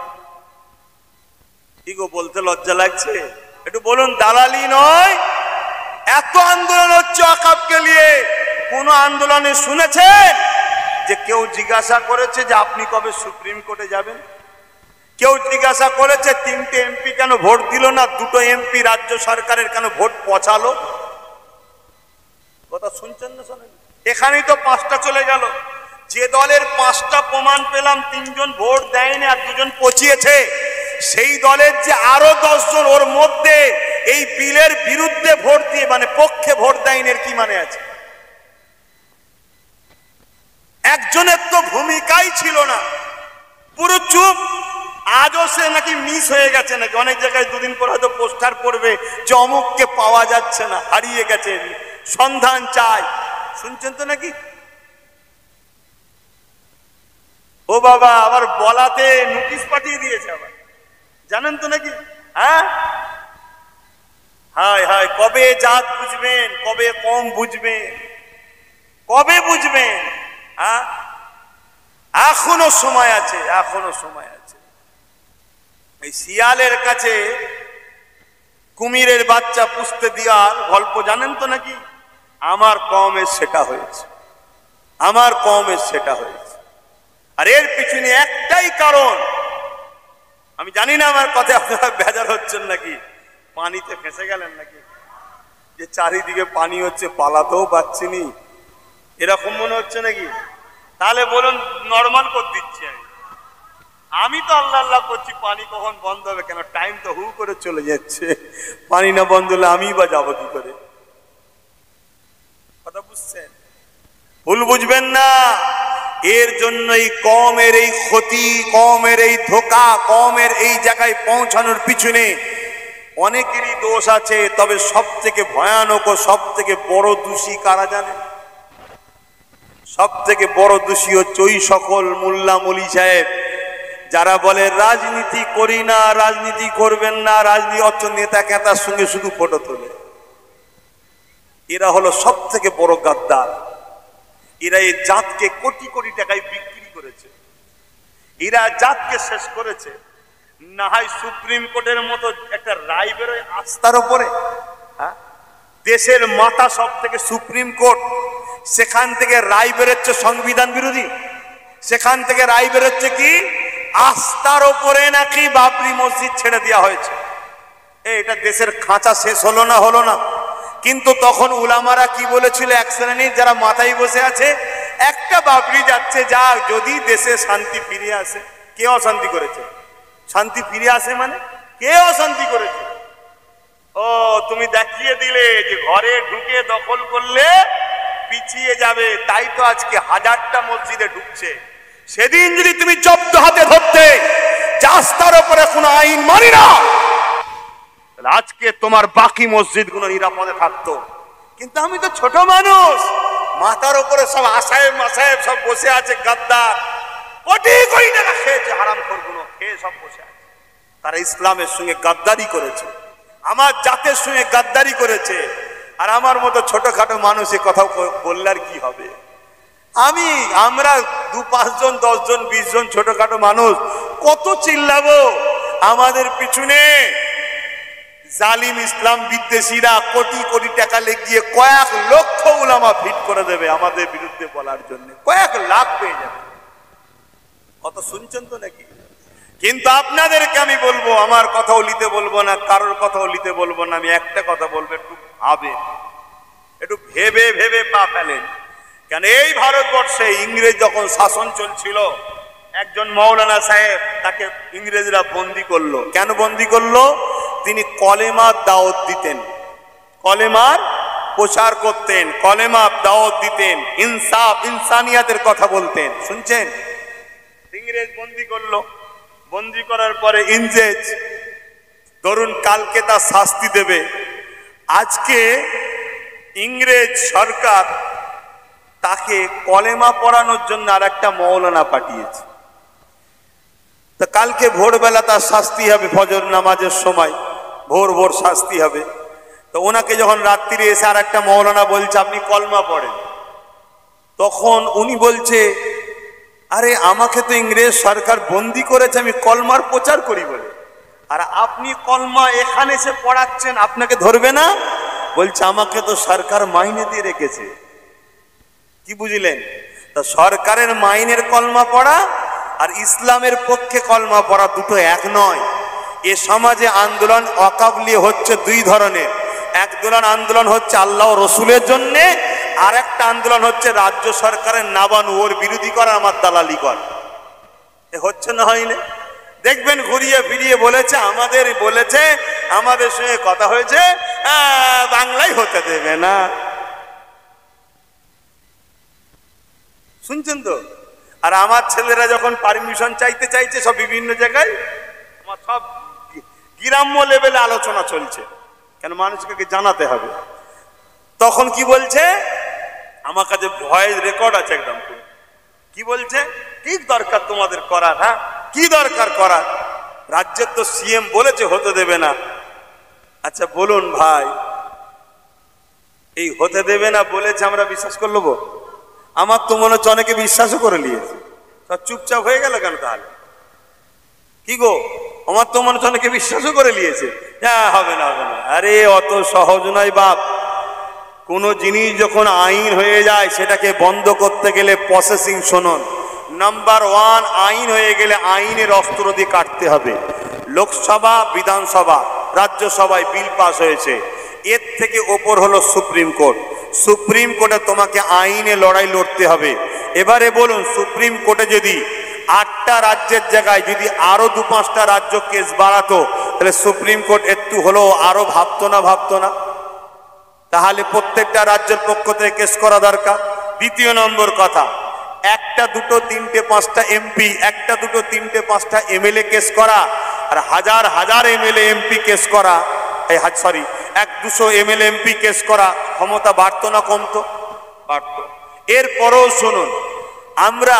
কি গো, বলতে লজ্জা লাগছে? একটু বলুন, দালালি নয়? এত আন্দোলন হচ্ছে ওয়াকফকে নিয়ে, কোন আন্দোলনে শুনেছেন যে কেউ জিজ্ঞাসা করেছে যে আপনি কবে সুপ্রিম কোর্টে যাবেন? কেউ জিজ্ঞাসা করেছে 3টে এমপি কেন ভোট দিল না, 2টো এমপি রাজ্য সরকারের কেন ভোট পচালো? কথা শুনছেন না শোনেন? এখানেই তো 5টা চলে গেল। যে দলের 5টা প্রমাণ পেলাম 3 জন ভোট দেয়নি আর 2 জন পচিয়েছে, সেই দলের যে আরো 10 জন ওর মধ্যে এই বিলের বিরুদ্ধে ভোট দিয়ে মানে পক্ষে ভোট দেয়নি, এর কি মানে আছে? একজনের তো ভূমিকাই ছিল না, পুরো চুপ। আজও সে নাকি মিস হয়ে গেছে, নাকি অনেক জায়গায় 2 দিন পর হয়তো পোস্টার পড়বে যে অমুককে পাওয়া যাচ্ছে না, হারিয়ে গেছে, সন্ধান চাই। শুনছেন তো নাকি? ও বাবা, আবার বলাতে নোটিশ পাঠিয়ে দিয়েছে আবার, জানেন তো নাকি? হ্যাঁ, হায় হায়, কবে জাত বুঝবেন, কবে কম বুঝবেন, কবে বুঝবেন? হ্যাঁ, এখনো সময় আছে, এখনো সময় আছে। এই শিয়ালের কাছে কুমিরের বাচ্চা পুষতে দেওয়ার গল্প জানেন তো নাকি? আমার কওমে সেটা হয়েছে, আমার কওমে সেটা হয়েছে। আর এর পিছনে একটাই কারণ, আমি জানি না আমার কথা আপনারা বেজার হচ্ছেন নাকি, পানিতে ফেঁসে গেলেন নাকি? যে চারিদিকে পানি হচ্ছে, পালাতেও পাচ্ছিনি, এরকম মনে হচ্ছে নাকি? তাহলে বলুন, নর্মাল করে দিচ্ছি আমি। আমি তো আল্লাহ আল্লাহ করছি পানি কখন বন্ধ হবে, কেন টাইম তো হু করে চলে যাচ্ছে, পানি না বন্ধ হলে আমি বা যাবো কি করে? কথা বুঝছেন? ভুল বুঝবেন না। এর জন্যই কওমের এই ক্ষতি, কওমের এই ধোঁকা, কওমের এই জায়গায় পৌঁছানোর পিছনে অনেকেরই দোষ আছে। তবে সব থেকে ভয়ানক ও সব থেকে বড় দোষী কারা জানেন? সব থেকে বড় দোষী হচ্ছে ওই সকল মোল্লা মলি সাহেব যারা বলে রাজনীতি করি না, রাজনীতি করবেন না, রাজনীতি অত নেতা কেতার সঙ্গে শুধু ফটো তোলে। এরা হলো সব থেকে বড় গাদ্দার। এরা এই জাতকে কোটি কোটি টাকায় বিক্রি করেছে, এরা জাতকে শেষ করেছে। না হয় সুপ্রিম কোর্টের মতো একটা রায় বেরোয় আস্থার ওপরে, হ্যাঁ, দেশের মাথা সব থেকে সুপ্রিম কোর্ট, সেখান থেকে রায় বেরোচ্ছে সংবিধান বিরোধী, সেখান থেকে রায় বেরোচ্ছে কি আস্থার ওপরে নাকি বাবরি মসজিদ ছেড়ে দেওয়া হয়েছে। এটা দেশের খাঁচা শেষ হলো না, হলো না? কিন্তু তখন উলামারা কি বলেছিল, এক শ্রেণীর যারা মাথায় বসে আছে, একটা বাবরি যাচ্ছে, যা যদি দেশে শান্তি ফিরে আসে। কে অশান্তি করেছে? শান্তি ফিরে আসে মানে কে অশান্তি করেছে? ও তুমি দেখিয়ে দিলে যে ঘরে ঢুকে দখল করলে পিছিয়ে যাবে, তাই তো আজকে হাজারটা মসজিদে ঢুকছে। সেদিন যদি তুমি জব্দ হাতে ধরতে রাস্তার উপরে কোনো আইন মানি না, আজকে তোমার বাকি মসজিদগুলো নিরাপদে থাকতো। কিন্তু আমি তো ছোট মানুষ, মাথার উপরে সব আসায়েব মাসায়েব সব বসে আছে, গাদ্দার, কোটি কোটি টাকা খেয়েছে, হারাম করগুলো খেয়ে সব বসে আছে। তারা ইসলামের সঙ্গে গাদ্দারি করেছে, আমার জাতের সঙ্গে গাদ্দারি করেছে। আর আমার মতো ছোটখাটো মানুষ এ কথা বললে আর কি হবে? আমরা 2-5 জন 10 জন 20 জন ছোটখাটো মানুষ কত চিল্লাবো? আমাদের পিছনে জালিম ইসলাম বিদ্বেষীরা কোটি কোটি টাকা লেগিয়ে কয়েক লক্ষ উলামা ফিট করে দেবে আমাদের বিরুদ্ধে বলার জন্য, কয়েক লাখ পেয়ে যাবে। কত শুনছেন তো নাকি? কিন্তু আপনাদেরকে আমি বলবো, আমার কথাও লিতে বলবো না, কারোর কথাও লিতে বলবো না। আমি একটা কথা বলবো, একটু ভাবেন, একটু ভেবে ভেবে পা ফেলেন। কেন এই ভারতবর্ষে ইংরেজ যখন শাসন চলছিল, একজন মৌলানা সাহেব, তাকে ইংরেজরা বন্দি করলো। কেন বন্দি করলো? তিনি কলেমার দাওয়াত দিতেন, কলেমার প্রচার করতেন, কলেমার দাওয়াত দিতেন, ইনসাফ ইনসানিয়াতের কথা বলতেন। শুনছেন? ইংরেজ বন্দি করলো, বন্দি করার পরে ইংরেজ ধরুন কালকে তার শাস্তি দেবে। আজকে ইংরেজ সরকার তাকে কলেমা পড়ানোর জন্য আর একটা মৌলানা পাঠিয়েছে। তো কালকে ভোরবেলা তার শাস্তি হবে, ফজর নামাজের সময় ভোর ভোর শাস্তি হবে। তো ওনাকে যখন রাত্রিরে এসে আর একটা মৌলানা বলছে আপনি কলমা পড়েন, তখন উনি বলছে আরে আমাকে তো ইংরেজ সরকার বন্দি করেছে, আমি কলমার প্রচার করি বলে, আর আপনি কলমা এখানে এসে পড়াচ্ছেন, আপনাকে ধরবে না? বলছে আমাকে তো সরকার মাইনে দিয়ে রেখেছে। কি বুঝলেন? তা সরকারের মাইনের কলমা পড়া আর ইসলামের পক্ষে কলমা পড়া দুটো এক নয়। এ সমাজে আন্দোলন অকাবলি হচ্ছে 2 ধরনের। এক ধরনের আন্দোলন হচ্ছে আল্লাহ রসুলের জন্য, আর একটা আন্দোলন হচ্ছে রাজ্য সরকারের নাবানু, ওর বিরোধী করা, আমার দালালি কর। এ হচ্ছে না, হয়নি? দেখবেন ঘুরিয়ে ফিরিয়ে বলেছে, আমাদের সঙ্গে কথা হয়েছে, বাংলায় হতে দেবে না। শুনছেন তো? আর আমার ছেলেরা যখন পারমিশন চাইছে সব বিভিন্ন জায়গায়, আমার সব গ্রাম্য লেভেলে আলোচনা চলছে, কেন মানুষকে জানাতে হবে। তখন কি বলছে, আমার কাছে ভয়েস রেকর্ড আছে একদম। কি বলছে? কি দরকার তোমাদের করার? হ্যাঁ, কি দরকার করার? রাজ্যের তো সিএম বলেছে হতে দেবে না। আচ্ছা বলুন ভাই, এই হতে দেবে না বলেছে আমরা বিশ্বাস করে নেবো? আমার তো মনে হচ্ছে অনেকে বিশ্বাসও করে নিয়েছে, সব চুপচাপ হয়ে গেল কেন তাহলে? কি গো, আমার তো মনে হচ্ছে অনেকে বিশ্বাসও করে নিয়েছে, হ্যাঁ হবে না হবে না। আরে অত সহজ নয় বাপ। কোনো জিনিস যখন আইন হয়ে যায় সেটাকে বন্ধ করতে গেলে প্রসেসিং শুনুন। নাম্বার 1, আইন হয়ে গেলে আইনের অস্ত্র দিয়ে কাটতে হবে। লোকসভা, বিধানসভা, রাজ্যসভায় বিল পাস হয়েছে, এর থেকে ওপর হলো সুপ্রিম কোর্ট। সুপ্রিম কোর্টে তোমাকে আইনে লড়াই লড়তে হবে। এবারে বলুন, সুপ্রিম কোর্টে যদি 8টা রাজ্যের জায়গায় যদি আরো 2-5টা রাজ্য কেস বাড়াতো, তাহলে সুপ্রিম কোর্ট একটু হলো আরো ভাবতো না? তাহলে প্রত্যেকটা রাজ্যের পক্ষ থেকে কেস করা দরকার। দ্বিতীয় নম্বর কথা, 1, 2, 3, 5টা এমপি, 1, 2, 3, 5টা এমএলএ কেস করা, আর হাজার এমএলএ এমপি কেস করা, 1-200 এমএলএ এমপি কেস করা, ক্ষমতা বাড়তো না কমতো? বাড়তো। এরপরও শুনুন, আমরা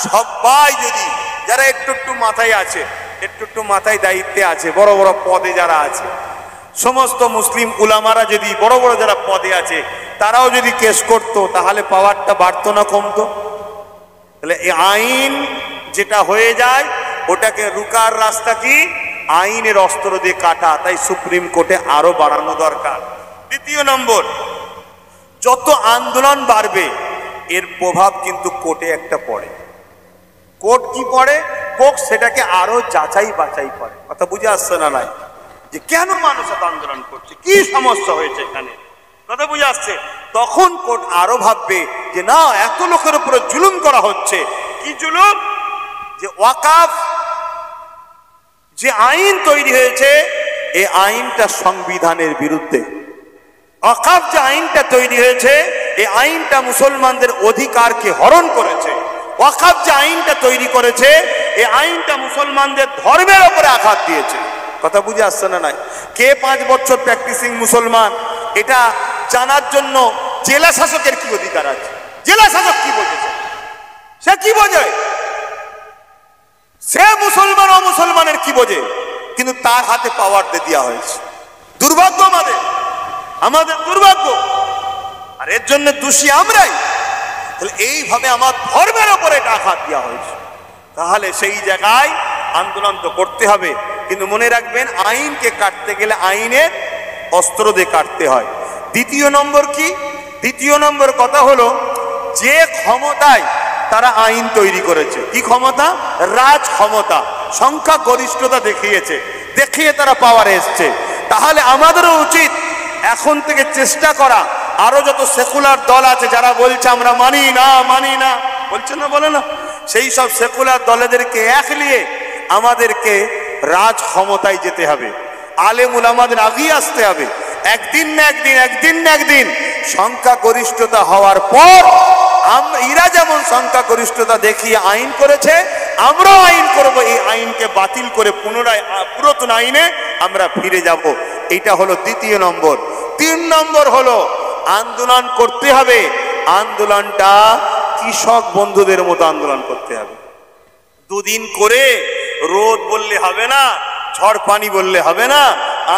সবাই যদি যারা একটু মাথায় আছে, একটু মাথায় দায়িত্বে আছে, বড় বড় পদে যারা আছে, সমস্ত মুসলিম উলামারা যদি বড় বড় যারা পদে আছে তারাও যদি কেস করতো, তাহলে পাওয়ারটা বাড়তো না কমতো? তাহলে এই আইন যেটা হয়ে যায় ওটাকে রুকার রাস্তা কি? আইনের অস্ত্র দিয়ে কাটা। তাই সুপ্রিম কোর্টে আরো বাড়ানো দরকার। দ্বিতীয় নম্বর, যত আন্দোলন বাড়বে এর প্রভাব কিন্তু কোর্টে একটা পড়ে। কোর্ট কি পড়ে? কোর্ট সেটাকে আরো যাচাই বাছাই করে। কথা বুঝে আসছে না? নাই যে কেন মানুষ এত আন্দোলন করছে, কি সমস্যা হয়েছে এখানে, কথা বুঝে আসছে? তখন কোর্ট আরো ভাববে যে না, এত লোকের উপরে জুলুম করা হচ্ছে। কি জুলুম? যে ওয়াকাফ যে আইন তৈরি হয়েছে, এই আইনটা সংবিধানের বিরুদ্ধে। ওয়াকাফ যে আইনটা তৈরি হয়েছে, এই আইনটা মুসলমানদের অধিকারকে হরণ করেছে। ওয়াকাফ যে আইনটা তৈরি করেছে, এই আইনটা মুসলমানদের ধর্মের উপরে আঘাত দিয়েছে। কথা বুঝে আসছে না? নাই কে 5 বছর প্র্যাকটিসিং মুসলমান, এটা জানার জন্য জেলা শাসকের কি অধিকার আছে? জেলা শাসক কি বোঝে? সে কি বোঝে? সে মুসলমান অমুসলমানের কি বোঝে? কিন্তু তার হাতে পাওয়ার দিয়ে দেওয়া হয়েছে। দুর্ভাগ্য আমাদের দুর্ভাগ্য, আর এর জন্য দোষী আমরাই। তাহলে এইভাবে আমার ধর্মের উপরে এটা আঘাত দেওয়া হয়েছে। তাহলে সেই জায়গায় আন্দোলন তো করতে হবে, কিন্তু মনে রাখবেন আইনকে কাটতে গেলে আইনের অস্ত্র দিয়ে কাটতে হয়। দ্বিতীয় নম্বর কি? দ্বিতীয় নম্বর কথা হলো, যে ক্ষমতায় তারা আইন তৈরি করেছে, কি ক্ষমতা? রাজ ক্ষমতা, সংখ্যা গরিষ্ঠতা দেখিয়ে তারা পাওয়ারে এসছে। তাহলে আমাদেরও উচিত এখন থেকে চেষ্টা করা, আরো যত সেকুলার দল আছে যারা বলছে আমরা মানি না, বলছে না, বলে না, সেই সব সেকুলার দলেদেরকে এক নিয়ে আমাদেরকে রাজ ক্ষমতায় যেতে হবে। আলেম উলামাদের আগিয়ে আসতে হবে। একদিন না একদিন সংখ্যা গরিষ্ঠতা হওয়ার পর এরা যেমন সংখ্যা গরিষ্ঠতা দেখিয়ে আইন করেছে, আমরাও আইন করব। এই আইনকে বাতিল করে পুনরায় পুরাতন আইনে আমরা ফিরে যাব। এটা হলো দ্বিতীয় নম্বর। 3 নম্বর হলো, আন্দোলন করতে হবে। আন্দোলনটা কৃষক বন্ধুদের মতো আন্দোলন করতে হবে। 2 দিন করে রোদ বললে হবে না, ঝড় পানি বললে হবে না,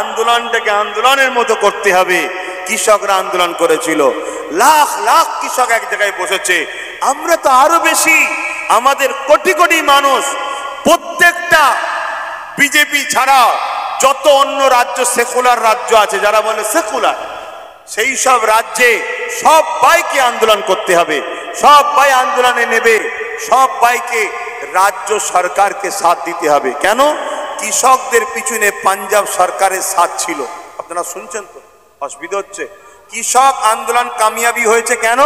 আন্দোলনটাকে আন্দোলনের মতো করতে হবে। কৃষকরা আন্দোলন করেছিল, লাখ লাখ কৃষক এক জায়গায় বসেছে। আমরা তো আরো বেশি, আমাদের কোটি কোটি মানুষ, প্রত্যেকটা বিজেপি ছাড়া যত অন্য রাজ্য সেকুলার রাজ্য আছে, যারা বলে সেকুলার, সেই সব রাজ্যে সবাইকে আন্দোলন করতে হবে। সবাই আন্দোলনে নেবে, সবাইকে রাজ্য সরকারকে সাথ দিতে হবে। কেন? কৃষকদের পিছনে পাঞ্জাব সরকারের সাথ ছিল। আপনারা শুনছেন তো, অসুবিধা হচ্ছে? কৃষক আন্দোলন কামিয়াবি হয়েছে কেন?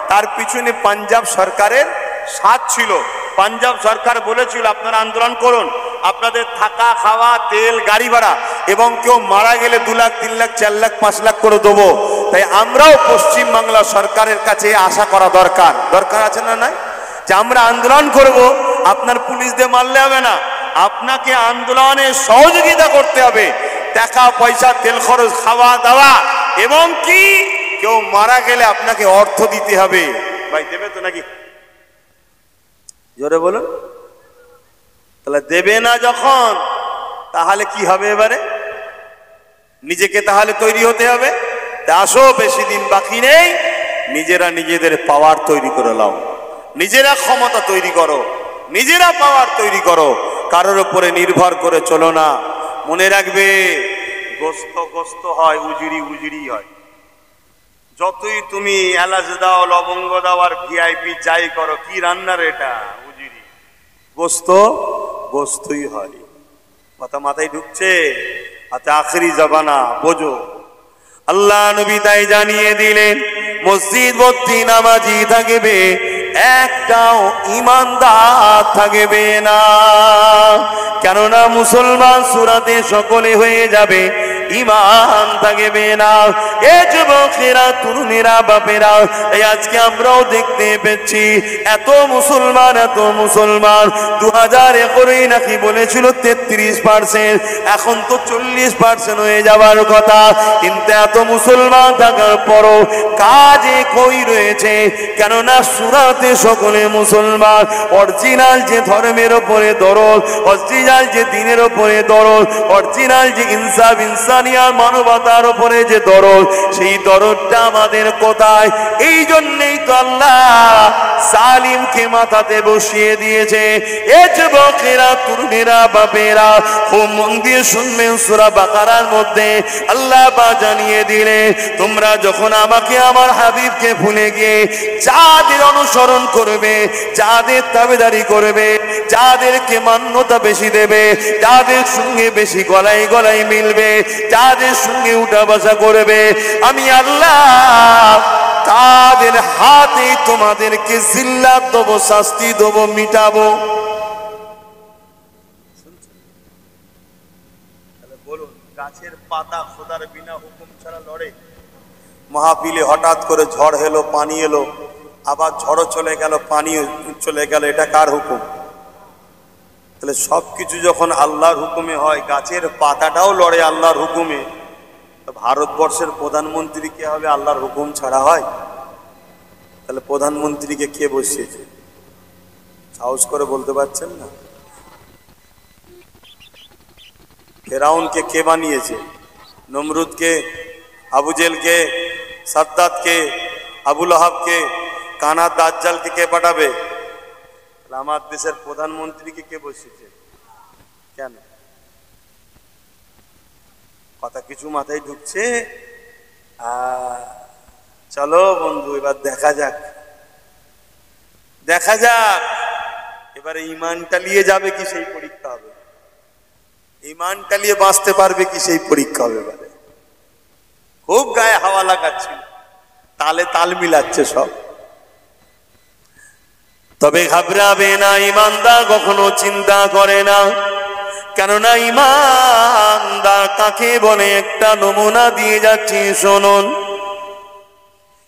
তার পিছনে পাঞ্জাব সরকারের সাথ ছিল। পাঞ্জাব সরকার বলেছিল আপনারা আন্দোলন করুন, আপনাদের থাকা খাওয়া তেল গাড়ি ভাড়া এবং কেউ মারা গেলে 2 লাখ 3 লাখ 4 লাখ 5 লাখ করে দেবো। তাই আমরাও পশ্চিম বাংলা সরকারের কাছে আশা করা দরকার আছে না? নাই যে আমরা আন্দোলন করব, আপনার পুলিশ দিয়ে মারলে হবে না, আপনাকে আন্দোলনে সহযোগিতা করতে হবে। টাকা পয়সা, তেল খরচ, খাওয়া দাওয়া, এবং কি কেউ মারা গেলে আপনাকে অর্থ দিতে হবে। ভাই দেবে তো নাকি? জোরে বলুন। তাহলে দেবে না যখন, তাহলে কি হবে? এবারে নিজেকে তাহলে তৈরি হতে হবে। আসো, বেশি দিন বাকি নেই, নিজেরা নিজেদের পাওয়ার তৈরি করে নাও, নিজেরা ক্ষমতা তৈরি করো, নিজেরা পাওয়ার তৈরি করো, কারোর উপরে নির্ভর করে চলো না। মনে রাখবে, গোস্ত হয়, উজুরি হয়। যতই তুমি এলাচ দাও, লবঙ্গ দাও, আর ভিআইপি যাই করো, কি রান্নার এটা? উজুরি। গোস্তই হয়। কথা মাথায় ঢুকছে? আচ্ছা, আখেরি জামানা বোঝো। আল্লাহ নবী তাই জানিয়ে দিলেন, মসজিদ ভর্তি নামাজি থাকবে, একটাও ইমানদার থাকবে না। কেননা মুসলমান সূরাতে সকলে হয়ে যাবে, ইমান থাকবে না। এ যুবকেরা, তরুণেরা, বাপেরা, এই আজকে আমরাও দেখতে পেয়েছি এত মুসলমান, এত মুসলমান। 2011 নাকি বলেছিল 33%, এখন তো 40% হয়ে যাবার কথা। কিন্তু এত মুসলমান থাকার পরও কাজে কই রয়েছে? কেননা সূরাতে সকলে মুসলমান। অরিজিনাল যে ধর্মের ওপরে দরদ, অরিজিনাল যে দ্বীনের ওপরে দরদ, অরিজিনাল যে ইনসাফ, ইনসানিয়াত, মানবতার ওপরে যে দরদ, সেই দরদটা আমাদের কোথায়? এই জন্যই তো আল্লাহ সালিমকে মাথাতে বসিয়ে দিয়েছে। এ যুবকেরা, তরুণেরা, বাপেরা, খুব মন দিয়ে শুনবেন। সূরা বাকারার মধ্যে আল্লাহ জানিয়ে দিলে, তোমরা যখন আমাকে, আমার হাবিবকে ভুলে গিয়ে যাদের অনুসরণ করবে, যাদের তাবেদারি করবে, যাদেরকে মান্যতা বেশি দেবে, যাদের সঙ্গে বেশি গলায় গলায় মিলবে, যাদের সঙ্গে উঠা বসা করবে, আমি আল্লাহ তাদের হাতে তোমাদেরকে জিল্লাত দেবো, শাস্তি দেবো, মিটাবো। বলুন, গাছের পাতা খোদার বিনা হুকুম ছাড়া লড়ে? মাহফিলে হঠাৎ করে ঝড় এলো, পানি এলো, আবার ঝড়ও চলে গেল, পানি চলে গেল, এটা কার হুকুম? তাহলে সবকিছু যখন আল্লাহর হুকুমে হয়, গাছের পাতাটাও লড়ে আল্লাহর হুকুমে, ভারতবর্ষের প্রধানমন্ত্রী কে হবে আল্লাহর হুকুম ছাড়া হয়? তাহলে প্রধানমন্ত্রীকে কে বসিয়েছে? সাহস করে বলতে পারছেন না? ফেরাউনকে কে বানিয়েছে? নমরুদকে, আবু জেলকে, সাদ্দাতকে, আবু লাহাবকে, কানা দাজ্জালকে কে পাঠাবে? আমার দেশের প্রধানমন্ত্রীকে কে বসিয়েছে? কেন? কথা কিছু মাথায় ঢুকছে? চলো বন্ধু, এবার দেখা যাক, দেখা যাক এবারে ইমানটা নিয়ে যাবে কি সেই পরীক্ষা হবে, ইমানটা নিয়ে বাঁচতে পারবে কি সেই পরীক্ষা হবে। এবারে খুব গায়ে হাওয়া লাগাচ্ছিল, তালে তাল মিলাচ্ছে সব। তবে ঘাবড়াবে না, ইমানদার কখনো চিন্তা করে না। কেননা ইমানদার কাকে বলে একটা নমুনা দিয়ে যাচ্ছি শুনুন।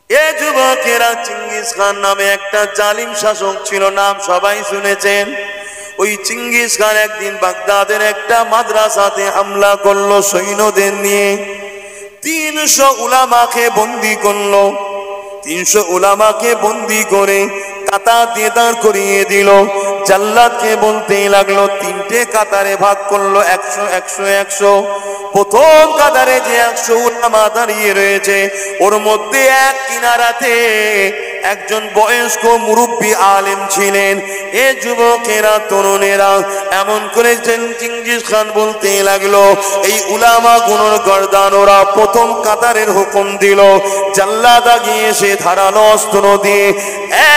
এ যুবকেরা, চিঙ্গিস খান নামে একটা জালিম শাসক ছিল, নাম সবাই শুনেছেন। ওই চিঙ্গিস খান একদিন বাগদাদের একটা মাদ্রাসাতে হামলা করলো সৈন্যদের নিয়ে। 300 উলামাকে বন্দি করলো। 300 উলামাকে বন্দি করে কাতার দিয়ে দাঁড় করিয়ে দিল। জাল্লাদকে বলতেই লাগলো, 3টে কাতারে ভাগ করলো, 100 100 100। প্রথম কাতারে যে 100 উলামা দাঁড়িয়ে রয়েছে, ওর মধ্যে এক কিনারাতে একজন বয়স্ক মুরব্বী আলেম ছিলেন। এ যুবকেরা, তরুণেরা, এমন করে চিঙ্গিস খান বলতে লাগলো, এই উলামা গুলোর গর্দান ওরা প্রথম কাতারের হুকুম দিল। জাল্লাদ গিয়ে সে ধারালো অস্ত্র দিয়ে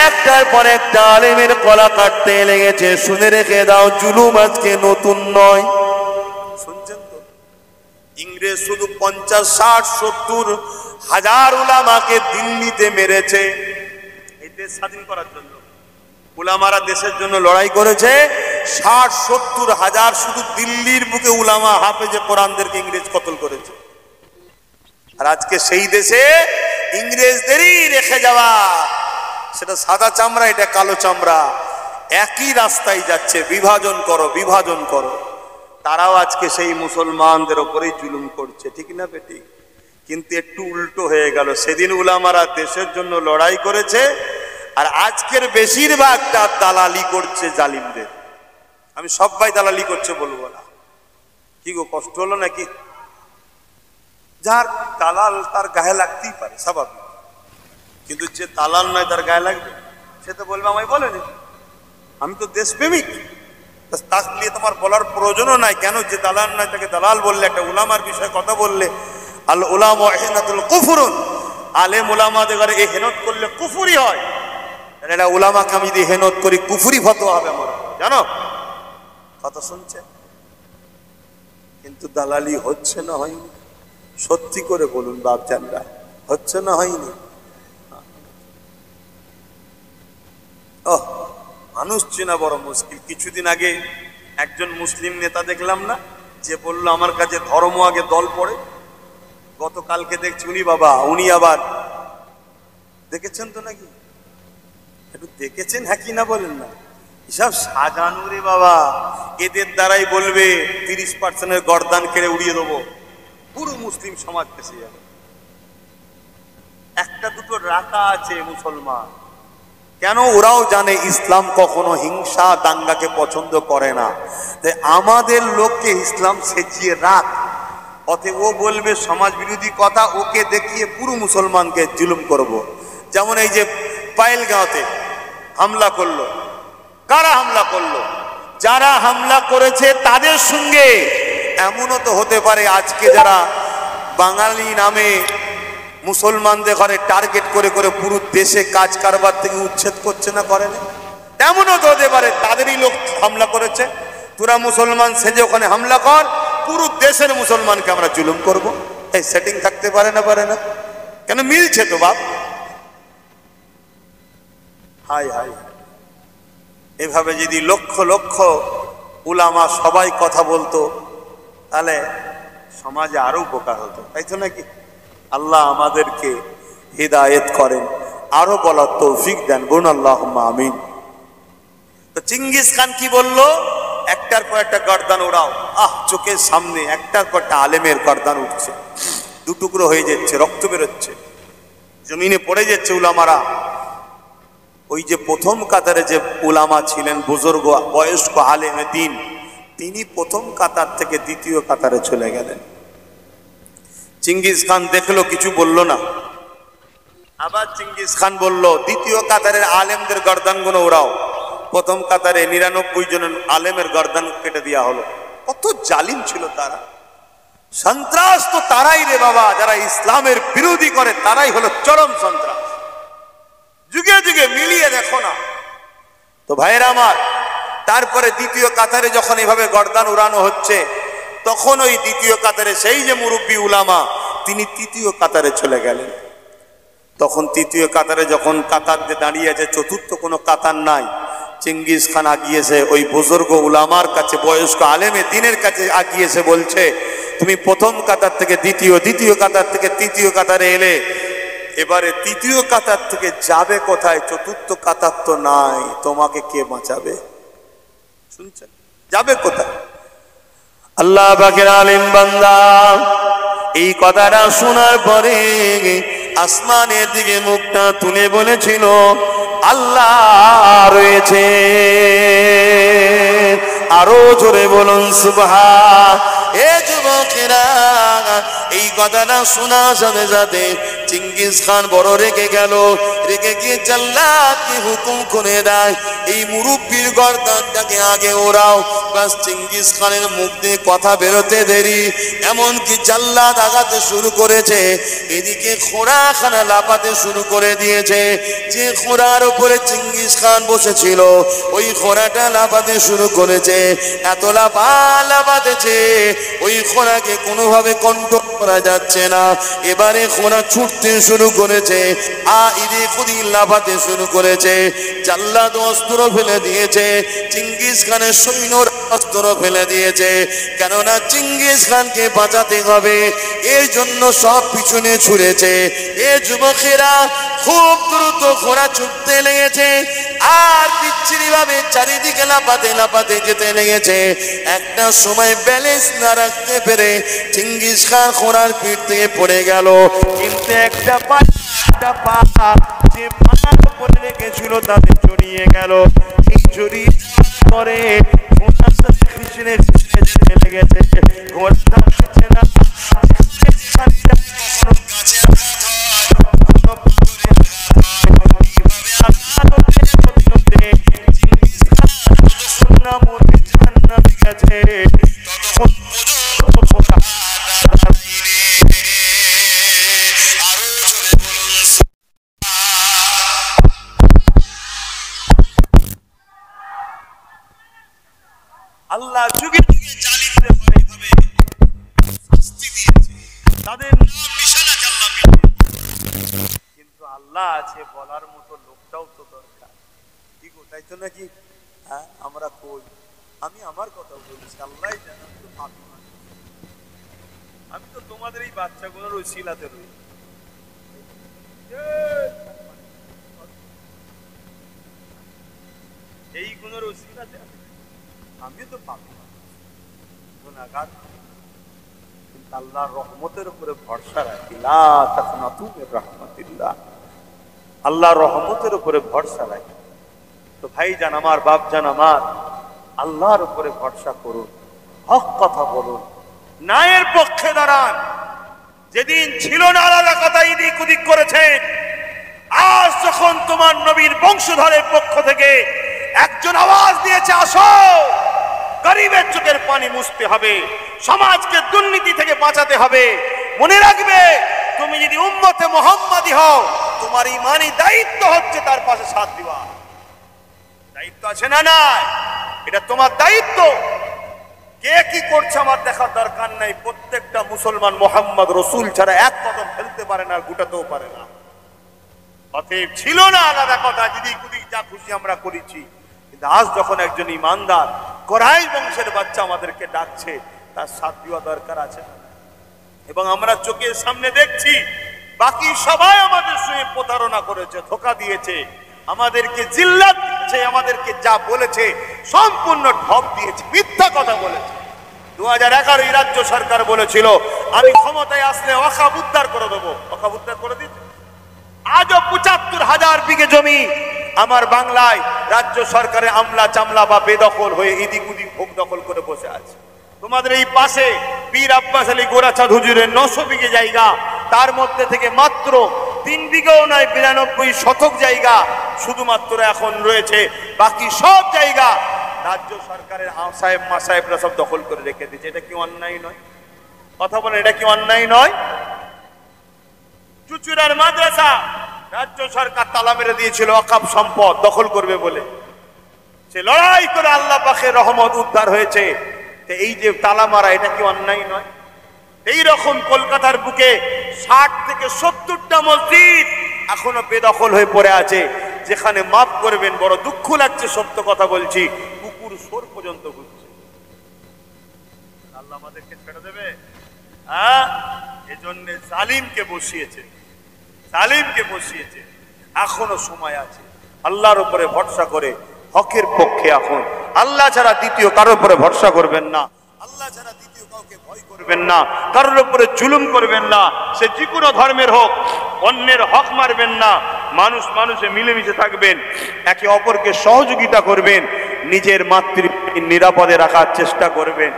একটার পর একটা আলেমের গলা কাটতে লেগেছে। শুনে রেখে দাও, জুলুম আজকে নতুন নয়। শুনছেন তো? ইংরেজ শুধু 50 60 70 হাজার উলামাকে দিল্লিতে মেরেছে এই দেশ স্বাধীন করার জন্য। উলামারা দেশের জন্য লড়াই করেছে। 60 70 হাজার শুধু দিল্লির বুকে উলামা হাফেজে কোরআনদেরকে ইংরেজ কতল করেছে। আর আজকে সেই দেশে ইংরেজদেরই রেখে যাওয়া, সেটা সাদা চামড়া, এটা কালো চামড়া, একই রাস্তায় যাচ্ছে। বিভাজন করো, বিভাজন করো। তারাও আজকে সেই মুসলমানদের ওপরেই জুলুম করছে, ঠিক না বেটি? কিন্তু একটু উল্টো হয়ে গেল। সেদিন উলামারা দেশের জন্য লড়াই করেছে, আর আজকের বেশিরভাগটা দালালি করছে জালিমদের। আমি সবাই দালালি করছে বলবো না, কি গো কষ্ট হলো নাকি? যার দালাল তার গায়ে লাগতেই পারে, স্বাভাবিক। কিন্তু যে দালাল নয় তার গায়ে লাগবে? সে তো বলবে আমায় বলেনি, আমি তো দেশপ্রেমিক। তার নিয়ে তোমার বলার প্রয়োজনও নাই। কেন? যে দালাল নয় তাকে দালাল বললে, একটা উলামার বিষয়ে কথা বললে, আল উলামা ইহনাতুল কুফরুন, আলেম উলামাদের ইহনাত করলে কুফরি হয়। এটা উলামাকে আমি যদি ইহনাত করি, কুফরি ফতোয়া হবে আমার, জানো? কথা শুনছেন? কিন্তু দালালি হচ্ছে না হয়নি? সত্যি করে বলুন বাপজানরা, হচ্ছে না হয়নি? ওহ, মানুষ চেনা বড় মুশকিল। কিছুদিন আগে একজন মুসলিম নেতা দেখলাম না, যে বলল আমার কাছে ধর্ম আগে দল পড়ে। গতকালকে দেখছি উনি আবার দেখেছেন তো নাকি, একটু দেখেছেন হ্যাঁ কি না বলেন না, এসব সাজানো রে বাবা। এদের দ্বারাই বলবে 30% গর্দান কেড়ে উড়িয়ে দেবো, পুরো মুসলিম সমাজ পেছে যাবে। একটা দুটো রাখা আছে মুসলমান, কেন ওরাও জানে ইসলাম কখনো হিংসা দাঙ্গাকে পছন্দ করে না। তাই আমাদের লোককে ইসলাম সেচিয়ে রাখ, অতএব ও বলবে সমাজ বিরোধী কথা, ওকে দেখিয়ে পুরো মুসলমানকে জুলুম করব। যেমন এই যে পায়েলগাঁওতে হামলা করলো, কারা হামলা করলো? যারা হামলা করেছে তাদের সঙ্গে এমনও তো হতে পারে আজকে যারা বাঙালি নামে মুসলমানদের ঘরে টার্গেট করে করে পুরো দেশে কাজ কারবার থেকে উচ্ছেদ করছে না, করে না? এমনও তো হতে পারে তাদেরই লোক হামলা করেছে। তোরা মুসলমান সেজে ওখানে হামলা কর, পুরো দেশের মুসলমানকে আমরা জুলুম করব। এই সেটিং থাকতে পারে না? পারে না কেন? মিলছে তো বাপ। হাই হাই, এভাবে যদি লক্ষ লক্ষ উলামা সবাই কথা বলতো তাহলে সমাজে আরো উপকার হতো, তাই তো নাকি? আল্লাহ আমাদেরকে হিদায়েত করেন, আরো বলার তৌফিক দেন, বলুন আল্লাহুম্মা আমিন। তো চিঙ্গিস খান কি বললো? একটার পর একটা গর্দান ওড়াও। চোখের সামনে একটার পর একটা আলেমের গর্দান উঠছে, দুটুকরো হয়ে যাচ্ছে, রক্ত বেরোচ্ছে, জমিনে পড়ে যাচ্ছে উলামারা। ওই যে প্রথম কাতারে যে উলামা ছিলেন, বুজুর্গ বয়স্ক আলেমে দ্বীন, তিনি প্রথম কাতার থেকে দ্বিতীয় কাতারে চলে গেলেন। চিঙ্গিস খান দেখলো, কিছু বলল না। আবার চিঙ্গিস খান বলল, দ্বিতীয় কাতারের আলেমদের গর্দানগুলো ওরাও। প্রথম কাতারে 99 জন আলেমের গর্দান কেটে দেওয়া হলো। কত জালিম ছিল তারা! সন্ত্রাস তো তারাই রে বাবা, যারা ইসলামের বিরোধী করে তারাই হলো চরম সন্ত্রাস। যুগে যুগে মিলিয়ে দেখো না তো ভাইয়েরা আমার। তারপরে দ্বিতীয় কাতারে যখন এভাবে গর্দান উড়ানো হচ্ছে, তখন ওই দ্বিতীয় কাতারে সেই যে মুরব্বী উলামা, তিনি তৃতীয় কাতারে চলে গেলেন। তখন তৃতীয় কাতারে যখন কাতার দিয়ে দাঁড়িয়ে আছে, চতুর্থ কোনো কাতার নাই, চিঙ্গিস খান আগিয়েছে ওই বুজুর্গ উলামার কাছে, বয়স্ক আলেমে দ্বীনের কাছে আগিয়েছে, বলছে তুমি প্রথম কাতার থেকে দ্বিতীয়, দ্বিতীয় কাতার থেকে তৃতীয় কাতারে এলে, এবারে তৃতীয় কাতার থেকে যাবে কোথায়? চতুর্থ কাতার তো নাই, তোমাকে কে বাঁচাবে? শুনছেন? যাবে কোথায়? আল্লাহ পাকের আলিম বান্দা এই কথাটা শোনার পরে আসমানের দিকে মুখটা তুলে বলেছিল, আল্লাহ রয়েছে। আরো জোরে বলুন সুবহান। এ যুবকেরা, এই কথাটা শোনার সাথে সাথে চিঙ্গিস খান বড় রেগে গেল। রেগে গিয়ে জাল্লাদকে হুকুম করে দেয়, এই মুরব্বীর গর্দানটাকে আগে ওড়াও। বাস চিঙ্গিস খানের মুখ দিয়ে কথা বেরোতে দেরি, এমনকি জাল্লাদ আগাতে শুরু করেছে, এদিকে ঘোড়া খানা লাফাতে শুরু করে দিয়েছে। যে ঘোড়ার উপরে চিঙ্গিস খান বসেছিল, ওই ঘোড়াটা লাফাতে শুরু করেছে। এত লাফাতেছে, ওই ঘোড়াকে কোনোভাবে কন্ট্রোল করা যাচ্ছে না। এবারে ঘোড়া ছুটতে শুরু করেছে, ইদে খুদি লাফাতে শুরু করেছে। জাল্লাদ অস্ত্র ফেলে দিয়েছে, চিঙ্গিস খানের সৈন্যর অস্ত্র ফেলে দিয়েছে। কেননা চিঙ্গিস খানকে বাঁচাতে হবে, এই জন্য সব পিছনে ছুড়েছে। এ যুবকেরা, খুব দ্রুত ঘোড়া ছুটতে লেগেছে, আর বিচ্ছিরি ভাবে চারিদিকে লাফাতে যেতে লেগেছে। একটা সময় ব্যালেন্স না রাখতে পেরে চিঙ্গিস খান ঘোড়ার পিঠ থেকে পড়ে গেল। কিন্তু একটা পা যে পার উপরে রেখেছিল তাতে জড়িয়ে গেল। এই জড়িয়ে পরে ঘোড়ার সাথে খিচড়ে যেতে লেগেছে। ঘোড়াটা উঠছে না, আল্লাহ যুগে যুগে জালিমদের এইভাবে শাস্তি দিয়েছে, তাদের নিশানাকে আল্লাহ। কিন্তু আল্লাহ আছে বলার মতো লোকটাও তো দরকার। কি গো, তাই তো নাকি? হ্যাঁ, আমরা কই, আমি আমার কথা বলছি, আল্লাহ জানে আমি তো পাপী মানুষ। আমি তো তোমাদের এই বাচ্চাগুলোর ওই শিলাতে রই, এই গুণের ওই শিলাতে আমি তো পাপী মানুষ, গুনাহগার। কিন্তু আল্লাহর রহমতের উপরে ভরসা রাখি, লা তাকনাতু মির রাহমাতিল্লাহ, আল্লাহর রহমতের উপরে ভরসা রাখি। তো ভাইজান আমার, বাপজান আমার, আল্লাহর উপরে ভরসা করুন, হক কথা বলুন, ন্যায়ের পক্ষে দাঁড়ান। যেদিন ছিল না আলাদা কথা এদিক ওদিক করেছেন, আজ যখন তোমার নবীর বংশধরের পক্ষ থেকে একজন আওয়াজ দিয়েছে, আসো, গরিবের চোখের পানি মুছতে হবে, সমাজকে দুর্নীতি থেকে বাঁচাতে হবে। মনে রাখবে, তুমি যদি উম্মতে মুহাম্মাদি হও, তোমার ইমানি দায়িত্ব হচ্ছে তার পাশে সাথ দিবা। দায়িত্ব আছে না? নাই, এটা তোমার দায়িত্ব। কে কি করছে আমার দেখার দরকার নাই। প্রত্যেকটা মুসলমান মুহাম্মদ রসুল ছাড়া এক কদম ফেলতে পারে না, গুটাতেও পারে না। অতএব ছিল না আলাদা কথা, যদি কুদিক যা খুশি আমরা করেছি। কিন্তু আজ যখন একজন ইমানদার কোরাইশ বংশের বাচ্চা আমাদেরকে ডাকছে, তার সাথ দেওয়া দরকার আছে। এবং আমরা চোখের সামনে দেখছি, বাকি সবাই আমাদের সঙ্গে প্রতারণা করেছে, ধোঁকা দিয়েছে, আমাদেরকে জিল্লাত দিয়েছে, আমাদেরকে যা বলেছে সম্পূর্ণ ঠক দিয়েছে, মিথ্যা কথা বলেছে। 2011 রাজ্য সরকার বলেছিল, আমি ক্ষমতায় আসলে ওয়াকফ উদ্ধার করে দেবো। ওয়াকফ উদ্ধার করে দিচ্ছে। আজও ৭৫,০০০ বিঘে জমি আমার বাংলায় রাজ্য সরকারের আমলা চামলা বা বেদখল হয়ে এদিক ওদিক ভোগ দখল করে বসে আছে। তোমাদের এই পাশে পীর আব্বাস আলী গোরাচাঁদ হুজুরের 900 বিঘে জায়গা, তার মধ্যে থেকে মাত্র 3 বিঘেও নয়, 92 শতক জায়গা শুধুমাত্র এখন রয়েছে। বাকি সব জায়গা রাজ্য সরকারের সাহেব মাসাহেবরা সব দখল করে রেখে দিয়েছে। এটা কি অন্যায় নয়? কথা বলেন, এটা কি অন্যায় নয়? চুচুড়ার মাদ্রাসা রাজ্য সরকার তালা মেরে দিয়েছিল ওয়াকফ সম্পদ দখল করবে বলে। সে লড়াই করে আল্লাহ পাকের রহমত উদ্ধার হয়েছে। এই যে তালা মারা, এটা কি অন্যায় নয়? এই রকম কলকাতার বুকে 60 থেকে 70টা মসজিদ এখনো বেদখল হয়ে পড়ে আছে, যেখানে মাফ করবেন, বড় দুঃখ লাগছে, সত্য কথা বলছি, কুকুর সোর পর্যন্ত ঘুরছে। আল্লাহ আমাদেরকে ছেড়ে দেবে? হ্যাঁ, এজন্য জালিমকে বসিয়েছে, জালিমকে বসিয়েছে। এখনো সময় আছে, আল্লাহর উপরে ভরসা করে হকের পক্ষে এখন আল্লাহ ছাড়া দ্বিতীয় কারোর উপরে ভরসা করবেন না, আল্লাহ ছাড়া দ্বিতীয় কাউকে ভয় করবেন না, কারোর উপরে জুলুম করবেন না, সে যে কোনো ধর্মের হোক, অন্যের হক মারবেন না, মানুষ মানুষে মিলেমিশে থাকবেন, একে অপরকে সহযোগিতা করবেন, নিজের মাতৃভূমি নিরাপদে রাখার চেষ্টা করবেন।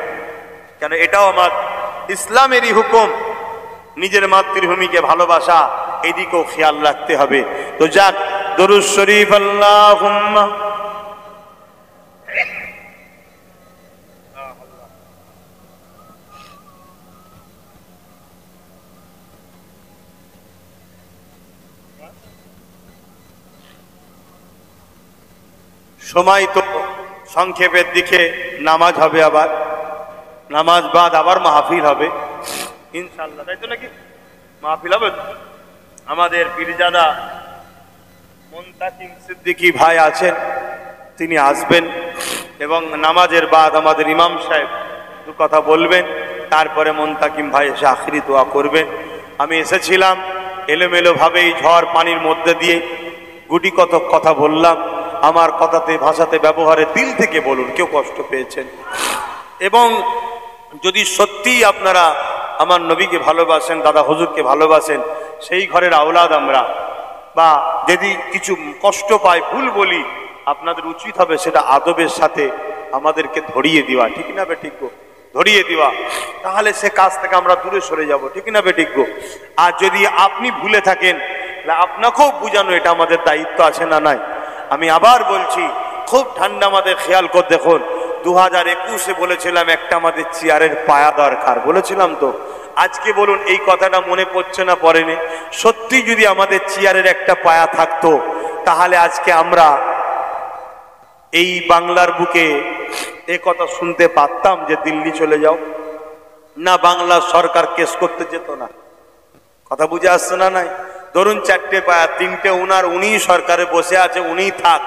কেন এটাও আমার ইসলামেরই হুকুম, নিজের মাতৃভূমিকে ভালোবাসা, এদিকেও খেয়াল রাখতে হবে। তো যাক, দরুদ শরীফ আল্লাহুম্মা সময় তো সংক্ষেপের দিকে, নামাজ হবে, আবার নামাজ বাদ আবার মাহফিল হবে ইনশাআল্লাহ, তাই তো নাকি? মাহফিল হবে। আমাদের পীরজাদা মুনতাকিম সিদ্দিকী ভাই আছেন, তিনি আসবেন এবং নামাজের বাদ আমাদের ইমাম সাহেব দু কথা বলবেন, তারপরে মুনতাকিম ভাই এসে আখিরি দোয়া করবেন। আমি এসেছিলাম এলোমেলো ভাবে, এই ঝড় পানির মধ্যে দিয়ে গুটি কত কথা বললাম। আমার কথাতে, ভাষাতে, ব্যবহারে দিল থেকে বলুন, কেউ কষ্ট পেয়েছেন। এবং যদি সত্যিই আপনারা আমার নবীকে ভালোবাসেন, দাদা হুজুরকে ভালোবাসেন, সেই ঘরের আওলাদ আমরা, বা যদি কিছু কষ্ট পাই, ভুল বলি, আপনাদের উচিত হবে সেটা আদবের সাথে আমাদেরকে ধরিয়ে দেওয়া, ঠিক না বেঠিক গো? ধরিয়ে দেওয়া, তাহলে সে কাজ থেকে আমরা দূরে সরে যাব, ঠিক না বেঠিক গো? আর যদি আপনি ভুলে থাকেন, তাহলে আপনাকেও বুঝানো, এটা আমাদের দায়িত্ব আছে না নাই? আমি আবার বলছি, খুব ঠান্ডা আমাদের খেয়াল করে দেখুন। 2021-এ বলেছিলাম একটা আমাদের চেয়ারের পায়া দরকার, বলেছিলাম তো। আজকে বলুন, এই কথাটা মনে পড়ছে না পড়েনি? সত্যি যদি আমাদের চেয়ারের একটা পায়া থাকতো, তাহলে আজকে আমরা এই বাংলার বুকে এ কথা শুনতে পারতাম যে দিল্লি চলে যাও, না বাংলা সরকার কেস করতে যেত না। কথা বুঝে আসছে না? নাই? ধরুন 4টে পায়া, 3টে উনি সরকারে বসে আছে, উনিই থাক,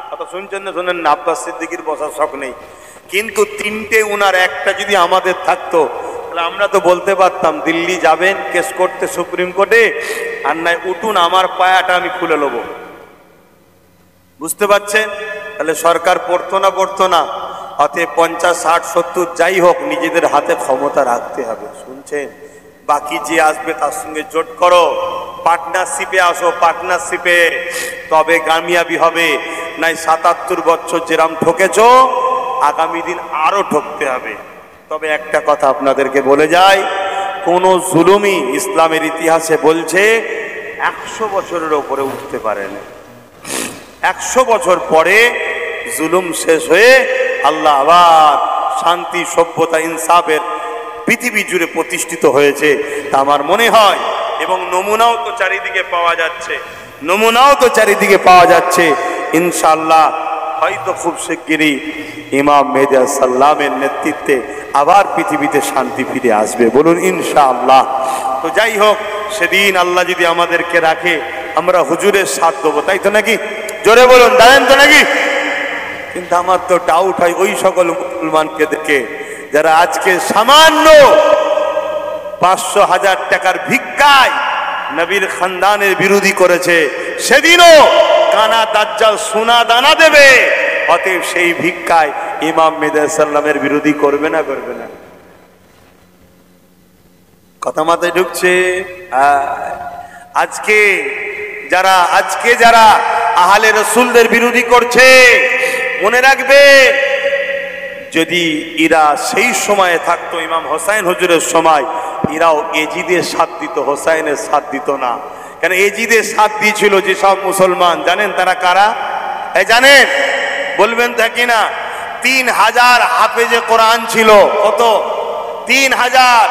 কথা শুনছেন না শোনেন না, আব্বাস সিদ্দিকীর বসার শখ নেই, কিন্তু তিনটে উনার একটা যদি আমাদের থাকতো তাহলে আমরা তো বলতে পারতাম দিল্লি যাবেন কেস করতে সুপ্রিম কোর্টে, আর নাই উঠুন আমার পায়াটা আমি খুলে নেবো। বুঝতে পারছেন? তাহলে সরকার পড়তো না। অতএব 50, 60, 70 যাই হোক নিজেদের হাতে ক্ষমতা রাখতে হবে। শুনছেন? বাকি যে আসবে তার সঙ্গে জোট করো, পার্টনারশিপে আসো, পার্টনারশিপে, তবে কামিয়াবি হবে। নাই 77 বছর যেরাম ঠকেছ আগামী দিন আরো ঠকতে হবে। তবে একটা কথা আপনাদেরকে বলে যাই, কোন জুলুমই ইসলামের ইতিহাসে বলছে 100 বছরের ওপরে উঠতে পারে না। 100 বছর পরে জুলুম শেষ হয়ে আল্লাহ আবার শান্তি, সভ্যতা, ইনসাফের পৃথিবী জুড়ে প্রতিষ্ঠিত হয়েছে তা আমার মনে হয়। এবং নমুনাও তো চারিদিকে পাওয়া যাচ্ছে, ইনশাআল্লাহ হয়তো খুব শিগগিরই ইমাম মেহেদী সাল্লামের নেতৃত্বে আবার পৃথিবীতে শান্তি ফিরে আসবে, বলুন ইনশাআল্লাহ। তো যাই হোক, সেদিন আল্লাহ যদি আমাদেরকে রাখে আমরা হুজুরের সাথ দেবো, তাই তো নাকি? জোরে বলুন, দেন তো নাকি? কিন্তু আমার তো ডাউট হয় ওই সকল মুসলমানকে দেখে যারা আজকে সামান্য 500,000 টাকার ভিক্ষায় নবীর খানদানের বিরোধী করেছে, সেদিনও কানা দাজ্জাল সোনা দানা দেবে। অতএব সেই ভিক্ষায় ইমাম মেহেদী সাল্লামের বিরোধী করবে না? কথা মাথায় ঢুকছে? আজকে যারা আহলে রসুলদের বিরোধী করছে, মনে রাখবে যদি এরা সেই সময়ে থাকতো ইমাম হোসাইন হুজুরের সময়, এরাও এজিদের সাথ দিত, হোসাইনের সাথ দিত না। কেন এজিদের সাথ দিয়েছিল যেসব মুসলমান, জানেন তারা কারা? জানেন? বলবেন তো কি না? 3000 হাফেজে কোরআন ছিল। কত? 3000।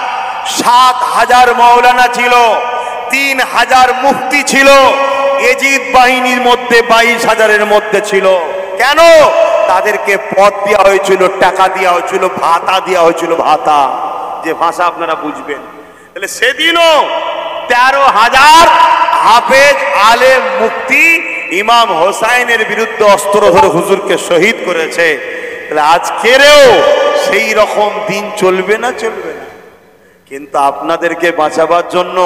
7000 মাওলানা ছিল, 3000 মুফতি ছিল। এজিদ বাহিনীর মধ্যে 22,000-এর মধ্যে ছিল। কেন? তাদেরকে পদ দেওয়া হয়েছিল, টাকা দেওয়া হয়েছিল, ভাতা দেওয়া হয়েছিল, ভাতা, যে ভাষা আপনারা বুঝবেন। তাহলে সেদিনও 13,000 হাফেজ আলেম মুফতি ইমাম হোসাইনের বিরুদ্ধে অস্ত্র ধরে হুজুরকে শহীদ করেছে। তাহলে আজকেরও সেই রকম দিন চলবে না? কিন্তু আপনাদেরকে বাঁচাবার জন্য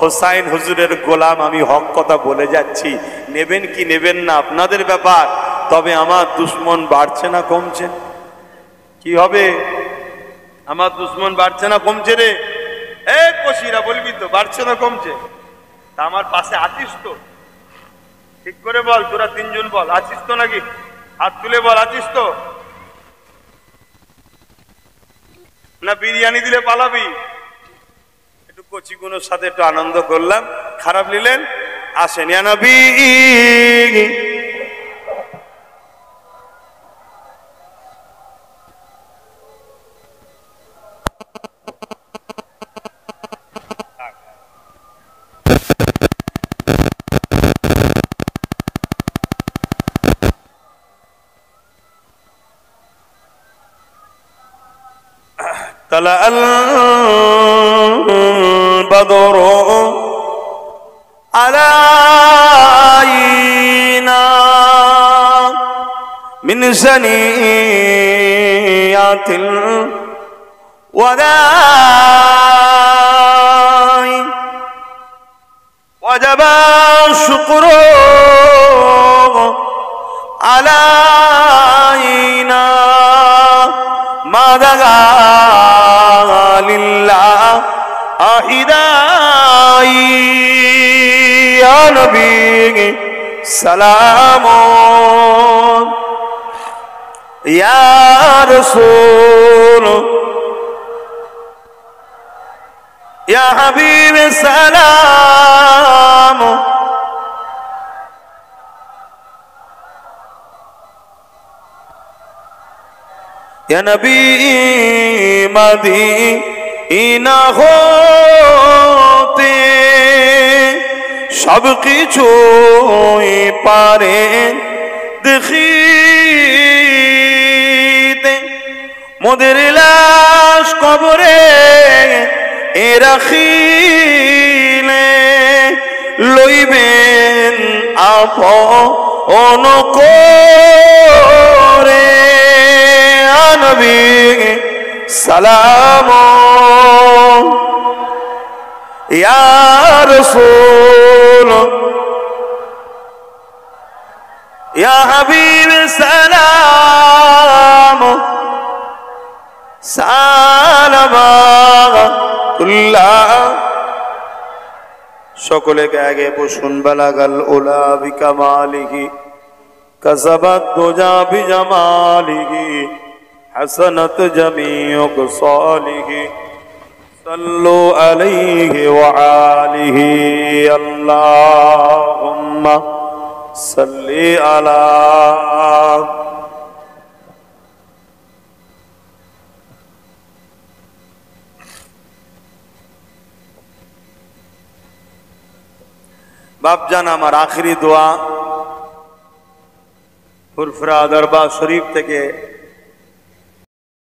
হোসাইন হুজুরের গোলাম আমি হক কথা বলে যাচ্ছি, নেবেন কি নেবেন না আপনাদের ব্যাপার। তবে আমার দুশ্মন বাড়ছে না কমছে? কি হবে? আমার দুশ্মন বাড়ছে না কমছে রে? কশিরা বলবি তো, বাড়ছে না কমছে? তা আমার পাশে আছিস তো? ঠিক করে বল, তোরা তিনজন বল, আছিস তো নাকি? হাত তুলে বল, আছিস তো? না বিরিয়ানি দিলে পালাবি? একটু কচিগুনোর সাথে একটু আনন্দ করলাম, খারাপ নিলেন? আসেন ইয়া নবী। طلع البدر علينا من ثنيات الوداع وجب الشكر علينا ما دعا لله أهداي يا نبي سلام يا رسول يا حبيب سلام يا نبي মদিনা হতে সব কিছুই পারেন দেখিতে, মোদের লাশ কবরে রাখিলে লইবেন আপন অনুকরে নবী সালাম ইয়া রাসূল ইয়া হাবিব সালাম সালামাতুল্লাহ। সকলে আগে বসুন। বালাগাল উলা বিকামালিহি কাসাবাত দুজা বিজামালিহি হাসানাত জামিউ সালিহি সাল্লু আলাইহি ওয়া আলিহি আল্লাহুম্মা সাল্লি আলা। বাপজান, আমার আখিরি দোয়া ফুরফুরা দরবার শরীফ থেকে